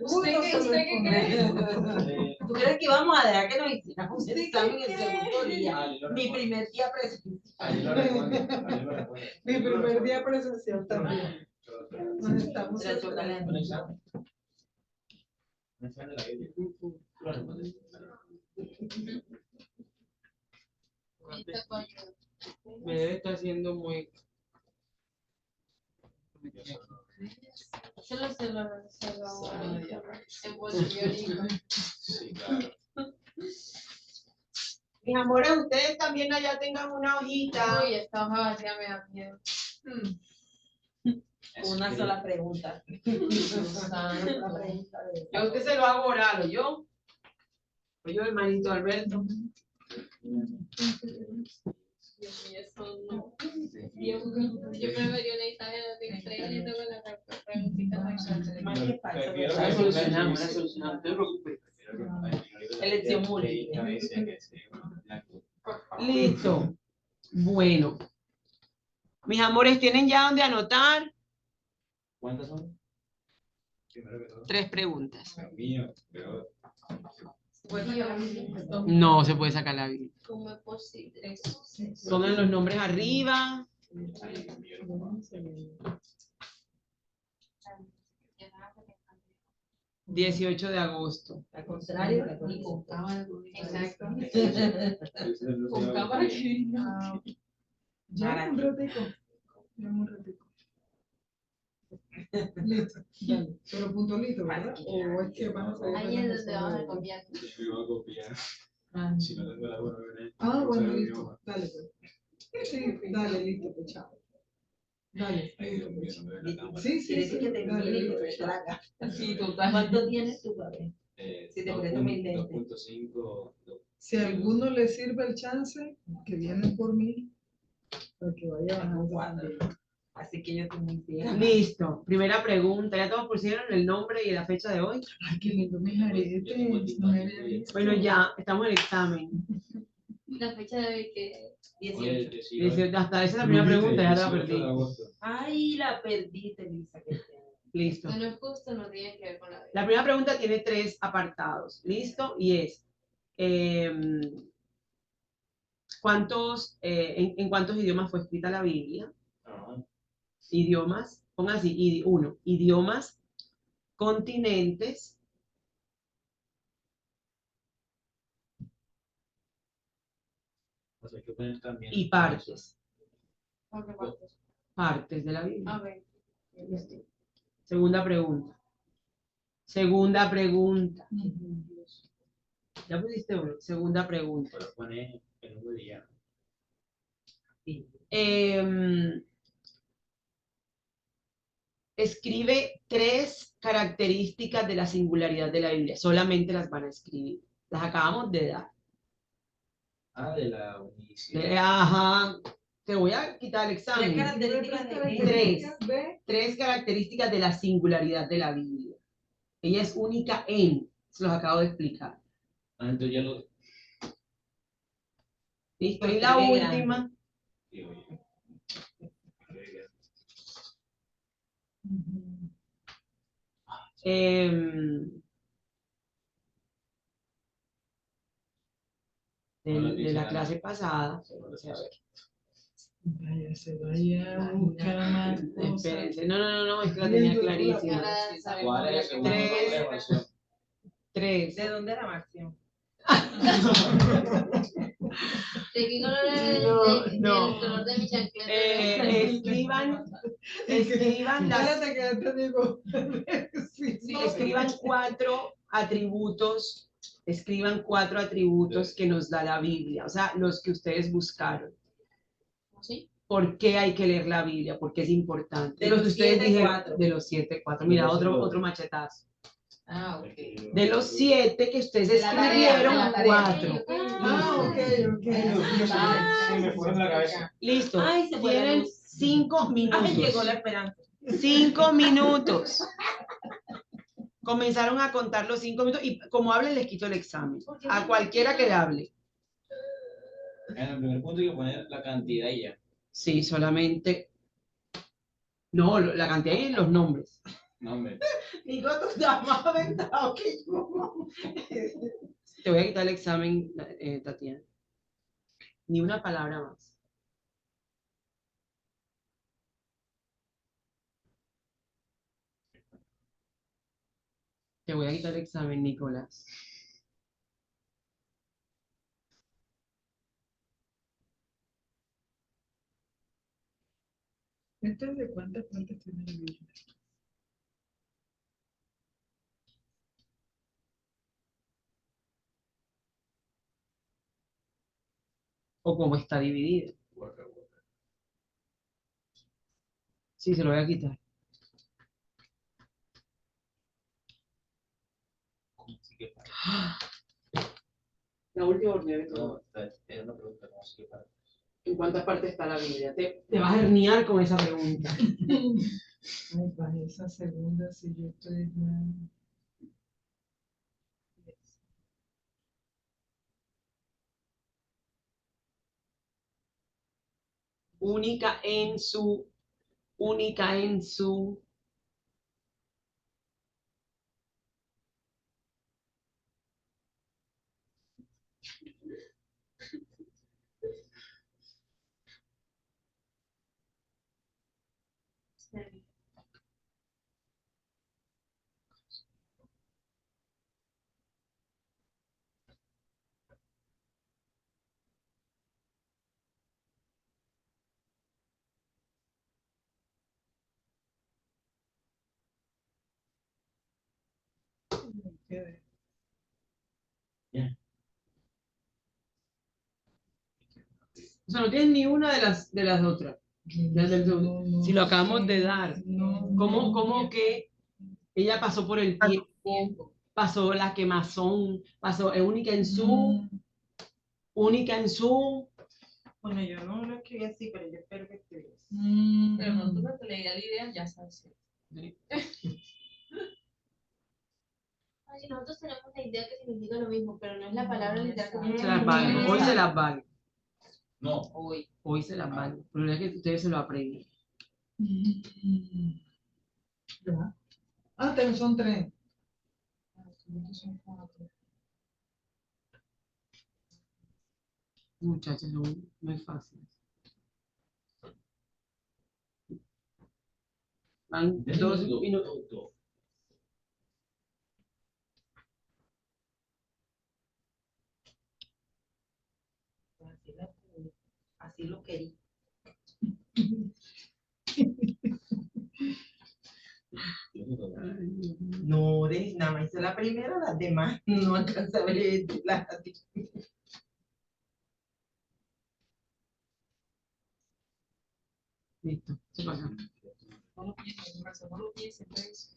¿Usted qué cree? ¿Tú crees que íbamos a dejar que nos hiciéramos un ¿Usted examen qué el segundo día? Mi primer día presencial. Ahí lo recuerdo. Mi primer día presencial también. Nos estamos Pero toca la Un examen. Un examen de la Biblia. Lo respondes. Me debe estar haciendo muy... Se lo envolvió rico. Sí, claro. Mis amores, ustedes también allá tengan una hojita. Uy, esta hoja vacía me da miedo. Una sola pregunta. Yo a usted se lo hago oral, ¿yo? Yo, hermanito Alberto. Dios mío, eso no. Dios mío, yo prefería una Isabel de estrellita con la preguntita Más que falsa, Prefiero La ¿verdad? solucionamos, la solucionamos, no te preocupes. Elección múltiple. A veces que sea blanco. Listo. Bueno. Mis amores, ¿tienen ya donde anotar? ¿Cuántas son? Primero que todo. 3 preguntas. Dios mío, pero No se puede sacar la Biblia. ¿Cómo es posible? Pongan los nombres arriba. 18 de agosto. Al contrario, Ni con cámara. Exacto. con Con cámara que Ya un ratico. Ya un ratico. Listo, dale. Pero puntualito, ¿verdad? ¿O es que van a salir? ahí es donde vamos a copiar. yo voy a copiar. Ah, Si no tengo la buena, bueno, listo. Dale, pues. Sí, dale, listo, pues, chao. Dale, listo, pues. Sí, sí, Quieres sí. que termine Dale, y listo, te pues, chao. traga. Sí, total. ¿Cuánto tienes tú, Gabriel? Si te presto mi lente. 2.5. Si a alguno le sirve el chance, que vienen por mí, para que vaya bajando también. Así que yo tengo un día. Listo. Primera pregunta. ¿Ya todos pusieron el nombre y la fecha de hoy? Ay, qué lindo mis aretes. No me había visto. Bueno, ya, estamos en el examen. La fecha de hoy que 18. Dice, hasta esa es la primera pregunta, ya la perdí. Ay, la perdiste, Lisa. Listo. no es justo, no tiene que ver con la vida. La primera pregunta tiene 3 apartados. ¿Listo? Y es, ¿cuántos, en cuántos idiomas fue escrita la Biblia? Idiomas, pongan así, 1, idiomas, continentes, y partes. ¿Por cuántos? Partes de la Biblia. A ver. Segunda pregunta. Segunda pregunta. Ya pusiste uno. Segunda pregunta. Pero pone el número de día. Escribe 3 características de la singularidad de la Biblia. Solamente las van a escribir. Las acabamos de dar. Ah, de la unicidad. Ajá. Te voy a quitar el examen. características de qué? 3 características de la singularidad de la Biblia. Ella es única en. Se los acabo de explicar. Ah, entonces ya lo ¿Listo? Pues Y la escribe última. digo yo. em, de la clase pasada. Espérense, a ver. Vaya, se vaya a buscar más cosas. Espérense. No, es que la tenía clarísima. ¿Cuál es el segundo evaluación? 3. ¿De dónde era Máximo? ¿De qué color es No, del no. color de mi chancleta? Escriban las, Espérate que ya te digo. Sí, sí, no. escriban 4 atributos, que nos da la Biblia, o sea, los que ustedes buscaron. ¿Sí? ¿Por qué hay que leer la Biblia? Porque es importante. De Los que los ustedes 7, dijeron, 4. de los 7, 4. Mira, Entonces, otro machetazo. Ah, ok. De los 7 que ustedes De la tarea, escribieron, de la tarea. 4. Ah, ok. Se me fue de la cabeza. Listo. Ay, se fue la Tienen luz. 5 minutos. Ay, llegó la esperanza. 5 minutos. Comenzaron a contar los 5 minutos y como hablen les quito el examen. A cualquiera que le hable. En el primer punto hay que poner la cantidad y ya. Sí, solamente. No, la cantidad y los nombres. No, hombre. Nico, tú estás más aventado que yo. Te voy a quitar el examen, Tatiana. Ni una palabra más. Te voy a quitar el examen, Nicolás. ¿Este es de cuántas partes tiene la Biblia? O cómo está dividida. Sí, se lo voy a quitar. ¿Cómo así que para? La última porque No, es una pregunta, ¿cómo así que para? ¿En cuántas partes está la Biblia? Te vas a herniar con esa pregunta. Ay, para esa segunda, si yo estoy mal. Única en su. ¿Qué? O sea, no tienes ni una de las otras. No, Si lo acabamos de dar. no, ¿Cómo que ella pasó por el tiempo? Pasó la quemazón, pasó, es única en su, única en su. Bueno, yo no lo escribí así, pero yo espero que escribí así. Pero no tú te leías la idea, ya sabes. Ay, nosotros tenemos la idea que significa lo mismo, pero no es la palabra literal que Se las valgo. Hoy se las valgo. No. Hoy se las valgo. Pero es que ustedes se lo aprenden. Ya. Ah, son 3. Muchachos, no es fácil. Van 2 minutos. Así lo quería. No, nada más hice la primera, las demás no alcanza a ver las. Listo. Se pasa. no lo piensen, en corazón no lo piensen, pues.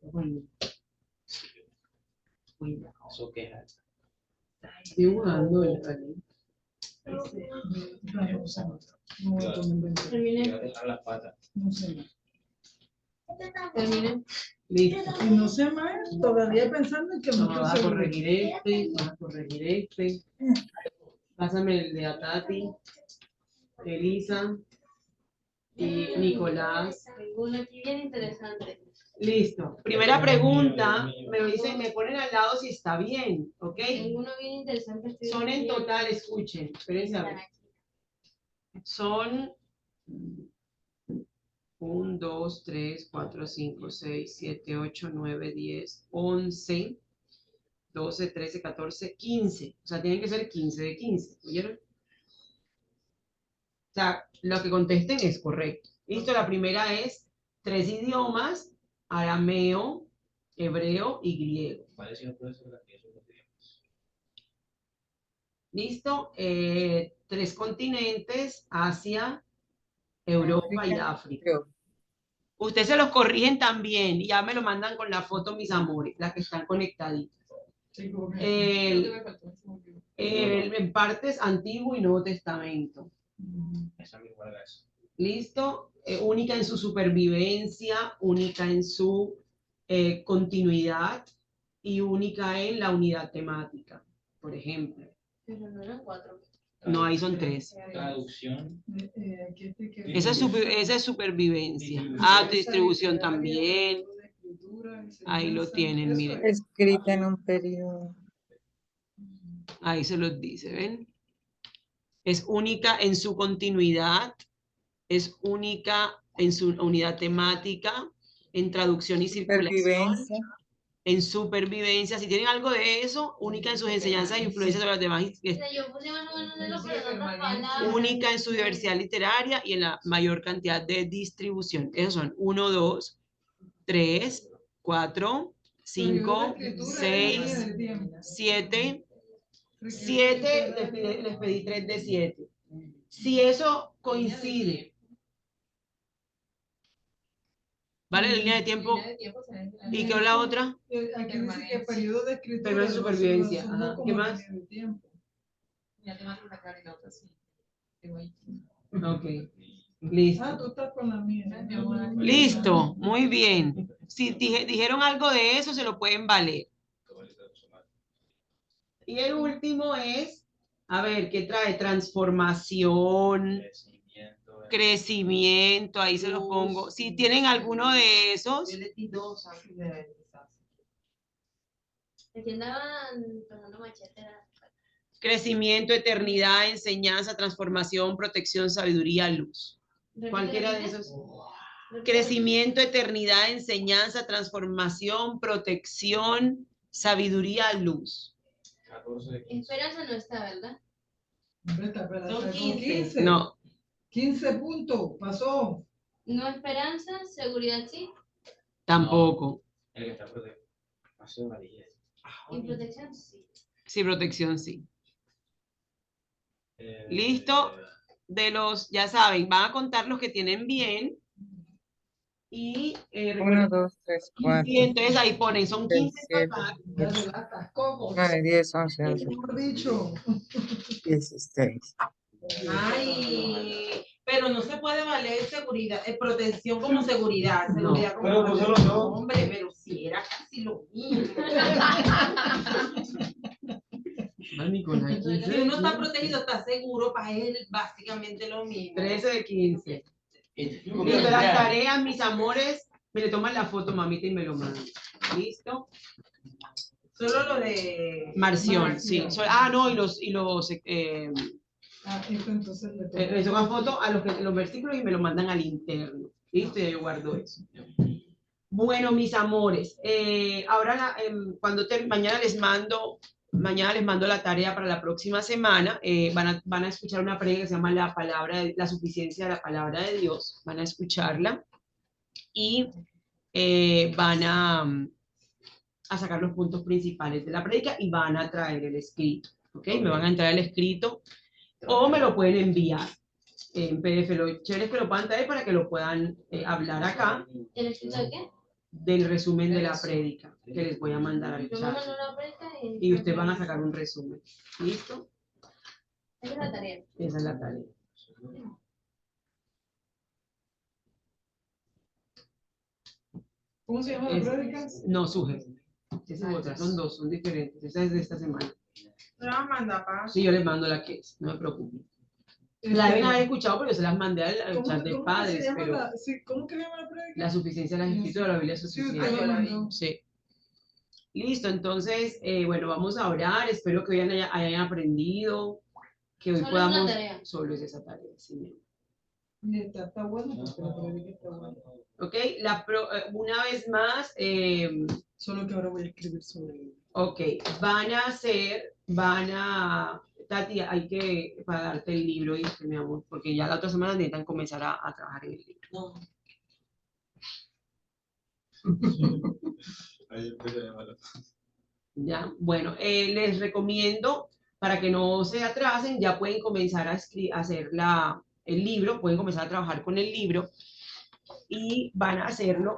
Bueno, cuidado. Eso queja. Estoy jugando el No, o sea, no voy a tomar un vento. Voy a dejar las patas. No sé más. Terminen. Listo. Y no sé más, todavía pensando en que no Vamos a estoy segura. corregir este, vamos a corregir este. Pásame el de a Tati, Elisa y Nicolás. Tengo uno aquí bien interesante. Listo. Primera pregunta, me dicen, me ponen al lado si está bien, ¿ok? Tengo uno bien interesante. estoy Son en viendo. total, escuchen, espérense a ver. Son 1, 2, 3, 4, 5, 6, 7, 8, 9, 10, 11, 12, 13, 14, 15. O sea, tienen que ser 15 de 15, ¿oyeron? O sea, lo que contesten es correcto. Listo, la primera es 3 idiomas, arameo, hebreo y griego. ¿Cuál es el proceso de la que eso lo tenemos? Listo, 3 continentes, Asia, Europa y África. Creo. Ustedes se los corrigen también y ya me lo mandan con la foto, mis amores, las que están conectaditas. Sí, como que- Creo que El, me faltó, se me olvidó. en partes Antiguo y Nuevo Testamento. Esa misma era eso. ¿Listo? Única en su supervivencia, única en su continuidad y única en la unidad temática, por ejemplo. Pero no eran 4. No, ahí son 3. Traducción. Aquí este que- Esa es supervivencia. Ah, distribución también. Ahí lo tienen, miren. Escrita en un periodo. Ahí se los dice, ¿ven? Es única en su continuidad, es única en su unidad temática, en traducción y circulación, Supervivencia. en supervivencia. Si tienen algo de eso, única en sus enseñanzas e influencias sobre los demás, O sea, yo puse más o menos eso, pero en otras palabras. única en su diversidad literaria y en la mayor cantidad de distribución. Esos son 1, 2, 3, 4, 5, 6, 7. 7, les pedí 3 de 7. Si eso coincide, ¿vale? La línea de tiempo. Línea de tiempo, se ve- ¿Y qué es la otra? Aquí dice que periodo de escritura. Periodo de supervivencia, lo asumo ajá. como ¿Qué más? línea de tiempo. Ya temática clara y la otra sí. Quedó ahí. Ok, Ah, listo. tú estás con la mía. Ay, mi amor. Listo, muy bien. Si dijeron algo de eso, se lo pueden valer. Y el último es, a ver, ¿qué trae? Transformación, crecimiento, ahí se los pongo. Si tienen alguno de esos, Yo le di 2 antes de empezar. Aquí andaban tomando machete. crecimiento, eternidad, enseñanza, transformación, protección, sabiduría, luz. Cualquiera de esos. Crecimiento, eternidad, enseñanza, transformación, protección, sabiduría, luz. 14 de 15. Esperanza no está, ¿verdad? Hombre, espera, Son sacó 15. No, 15 puntos, pasó. No esperanza, seguridad sí, tampoco. El que está protegido. Hace amarilla. y protección sí. Sí, protección, sí. Listo. De los, ya saben, van a contar los que tienen bien. Y 1, recuerden, 2, 3, 4, y entonces ahí ponen, son 15 7, total. Ya se la atascó. 9, 10, 11, 12, Mejor dicho. 16. Ay, pero no se puede valer seguridad, protección como seguridad, seguridad como Pero pues solo protección. no. Hombre, pero si era casi lo mismo. Ay, Nicolás, Si uno está protegido, está seguro, para él básicamente lo mismo. 13 de 15. Listo, Listo, las tareas, mis amores, me le toman la foto, mamita, y me lo mandan. ¿Listo? Solo lo de Marción, sí. No, y los Ah, esto entonces le toca. le toman foto a los versículos y me lo mandan al interno. ¿Listo? Y yo guardo eso. Bueno, mis amores, ahora cuando mañana les mando la tarea para la próxima semana. Van a escuchar una predica que se llama la suficiencia de la palabra de Dios. Van a escucharla y van a a sacar los puntos principales de la prédica y van a traer el escrito, ¿ok? Me van a entrar el escrito o me lo pueden enviar en PDF. Lo chévere es que lo puedan traer para que lo puedan hablar acá. ¿El escrito de qué? Del resumen de la prédica que les voy a mandar al Yo me chat. mando una prédica Y ustedes van a sacar un resumen. ¿Listo? Esa es la tarea. Esa es la tarea. ¿Cómo se llama la prédica? No, suje. Esa es otra, son dos, son diferentes. Esa es de esta semana. ¿Me la manda, pa? Sí, yo les mando la que es, no me preocupen. La deben haber escuchado porque yo se las mandé al chat de padres, pero ¿Cómo que se llama la prédica? la suficiencia de las escrituras de la Biblia es Sí, suficiente. usted yo la vi. Sí. Listo, entonces, bueno, vamos a orar. Espero que hoy hayan aprendido, que hoy Solo es podamos... una tarea. Solo es esa tarea, sí. Mi amor. Está bueno porque la prédica está buena. Ok, una vez más, Solo que ahora voy a escribir sobre ello. ok, Tati, hay que pagarte el libro, ¿viste, mi amor? Porque ya la otra semana necesitan comenzar a trabajar en el libro. No. Ya, bueno, les recomiendo, para que no se atrasen, ya pueden comenzar a hacer el libro, pueden comenzar a trabajar con el libro y van a hacerlo.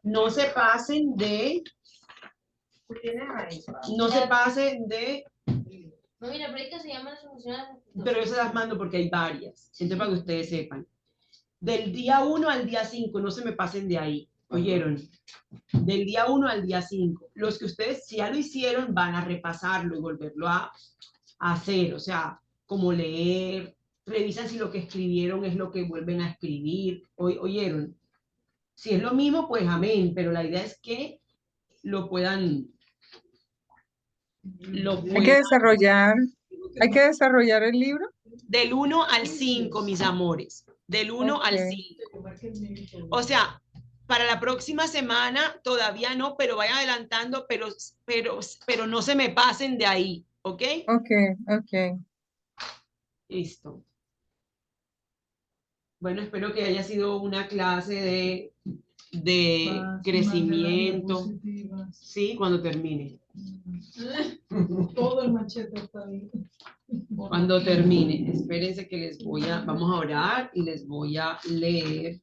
No se pasen de... No se pasen de... No, mira, la prédica se llama la solución a las escrituras. Pero yo se las mando porque hay varias. Entonces, para que ustedes sepan. Del día 1 al día 5, no se me pasen de ahí. ¿Oyeron? Del día 1 al día 5. Los que ustedes si ya lo hicieron van a repasarlo y volverlo a hacer. O sea, como leer, revisan si lo que escribieron es lo que vuelven a escribir. ¿Oyeron? Si es lo mismo, pues amén. Pero la idea es que lo puedan... Hay que desarrollar el libro. Del 1 al 5, mis amores. Del 1 al 5. O sea, para la próxima semana todavía no, pero vayan adelantando, pero no se me pasen de ahí, ¿ok? Ok. Listo. Bueno, espero que haya sido una clase de crecimiento. Sí, cuando termine. Todo el machete está ahí. Cuando termine, espérense que vamos a orar y les voy a leer.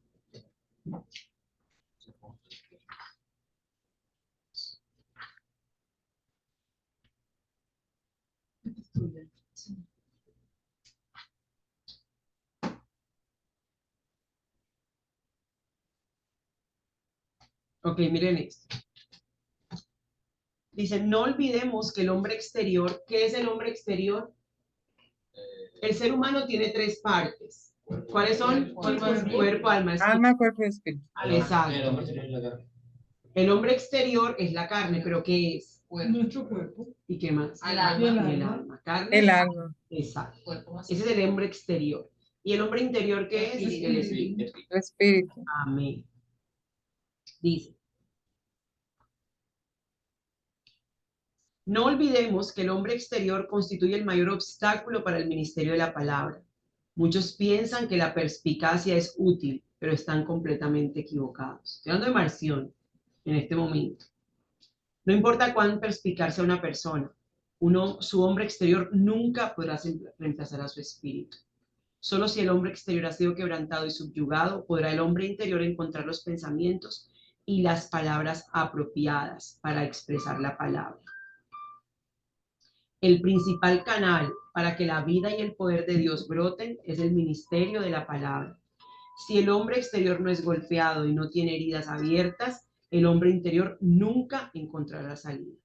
Ok, miren esto. Dice, no olvidemos que el hombre exterior, ¿qué es el hombre exterior? El ser humano tiene tres partes. ¿Cuáles son? Cuerpo, alma, espíritu. Alma, cuerpo y espíritu. Exacto. El hombre exterior es la carne, pero ¿qué es? Nuestro cuerpo. ¿Y qué más? El alma. El alma. Carne. El alma. Exacto. Cuerpo más. Ese es el hombre exterior. ¿Y el hombre interior qué es? El espíritu. El espíritu. Amén. Dice, no olvidemos que el hombre exterior constituye el mayor obstáculo para el ministerio de la palabra. Muchos piensan que la perspicacia es útil, pero están completamente equivocados. Estoy hablando de Marción en este momento. No importa cuán perspicaz sea una persona, su hombre exterior nunca podrá reemplazar a su espíritu. Solo si el hombre exterior ha sido quebrantado y subyugado, podrá el hombre interior encontrar los pensamientos y las palabras apropiadas para expresar la palabra. El principal canal para que la vida y el poder de Dios broten es el ministerio de la palabra. Si el hombre exterior no es golpeado y no tiene heridas abiertas, el hombre interior nunca encontrará salida.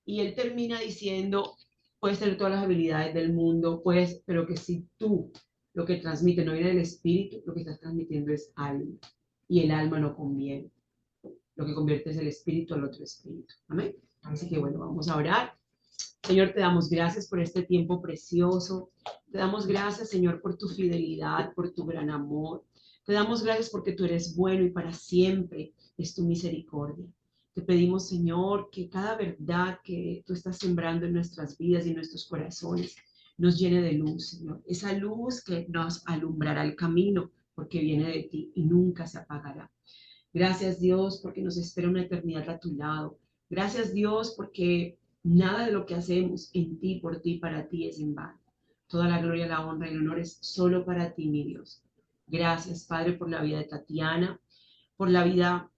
Y él termina diciendo, puedes tener todas las habilidades del mundo, pero que si tú lo que transmites no viene del espíritu, lo que estás transmitiendo es alma. Y el alma no conviene. Lo que convierte es el espíritu al otro espíritu. Amén. Así que bueno, vamos a orar. Señor, te damos gracias por este tiempo precioso. Te damos gracias, Señor, por tu fidelidad, por tu gran amor. Te damos gracias porque tú eres bueno y para siempre es tu misericordia. Te pedimos, Señor, que cada verdad que tú estás sembrando en nuestras vidas y en nuestros corazones nos llene de luz, Señor. Esa luz que nos alumbrará el camino porque viene de ti y nunca se apagará. Gracias, Dios, porque nos espera una eternidad a tu lado. Gracias, Dios, porque nada de lo que hacemos en ti, por ti, para ti es en vano. Toda la gloria, la honra y el honor es solo para ti, mi Dios. Gracias, Padre, por la vida de Tatiana, por la vida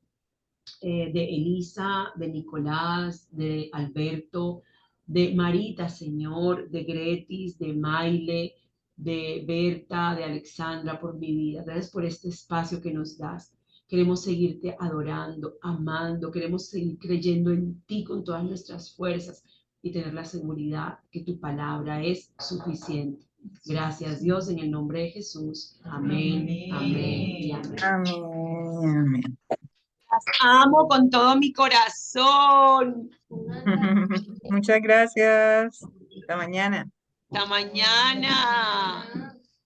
de Elisa, de Nicolás, de Alberto, de Marita, Señor, de Gretis, de Maile, de Berta, de Alexandra, por mi vida. Gracias por este espacio que nos das. Queremos seguirte adorando, amando, queremos seguir creyendo en ti con todas nuestras fuerzas y tener la seguridad que tu palabra es suficiente. Gracias, Dios, en el nombre de Jesús. Amén, amén y amén. Amén, amén. Las amo con todo mi corazón. Muchas gracias. Hasta mañana. Hasta mañana.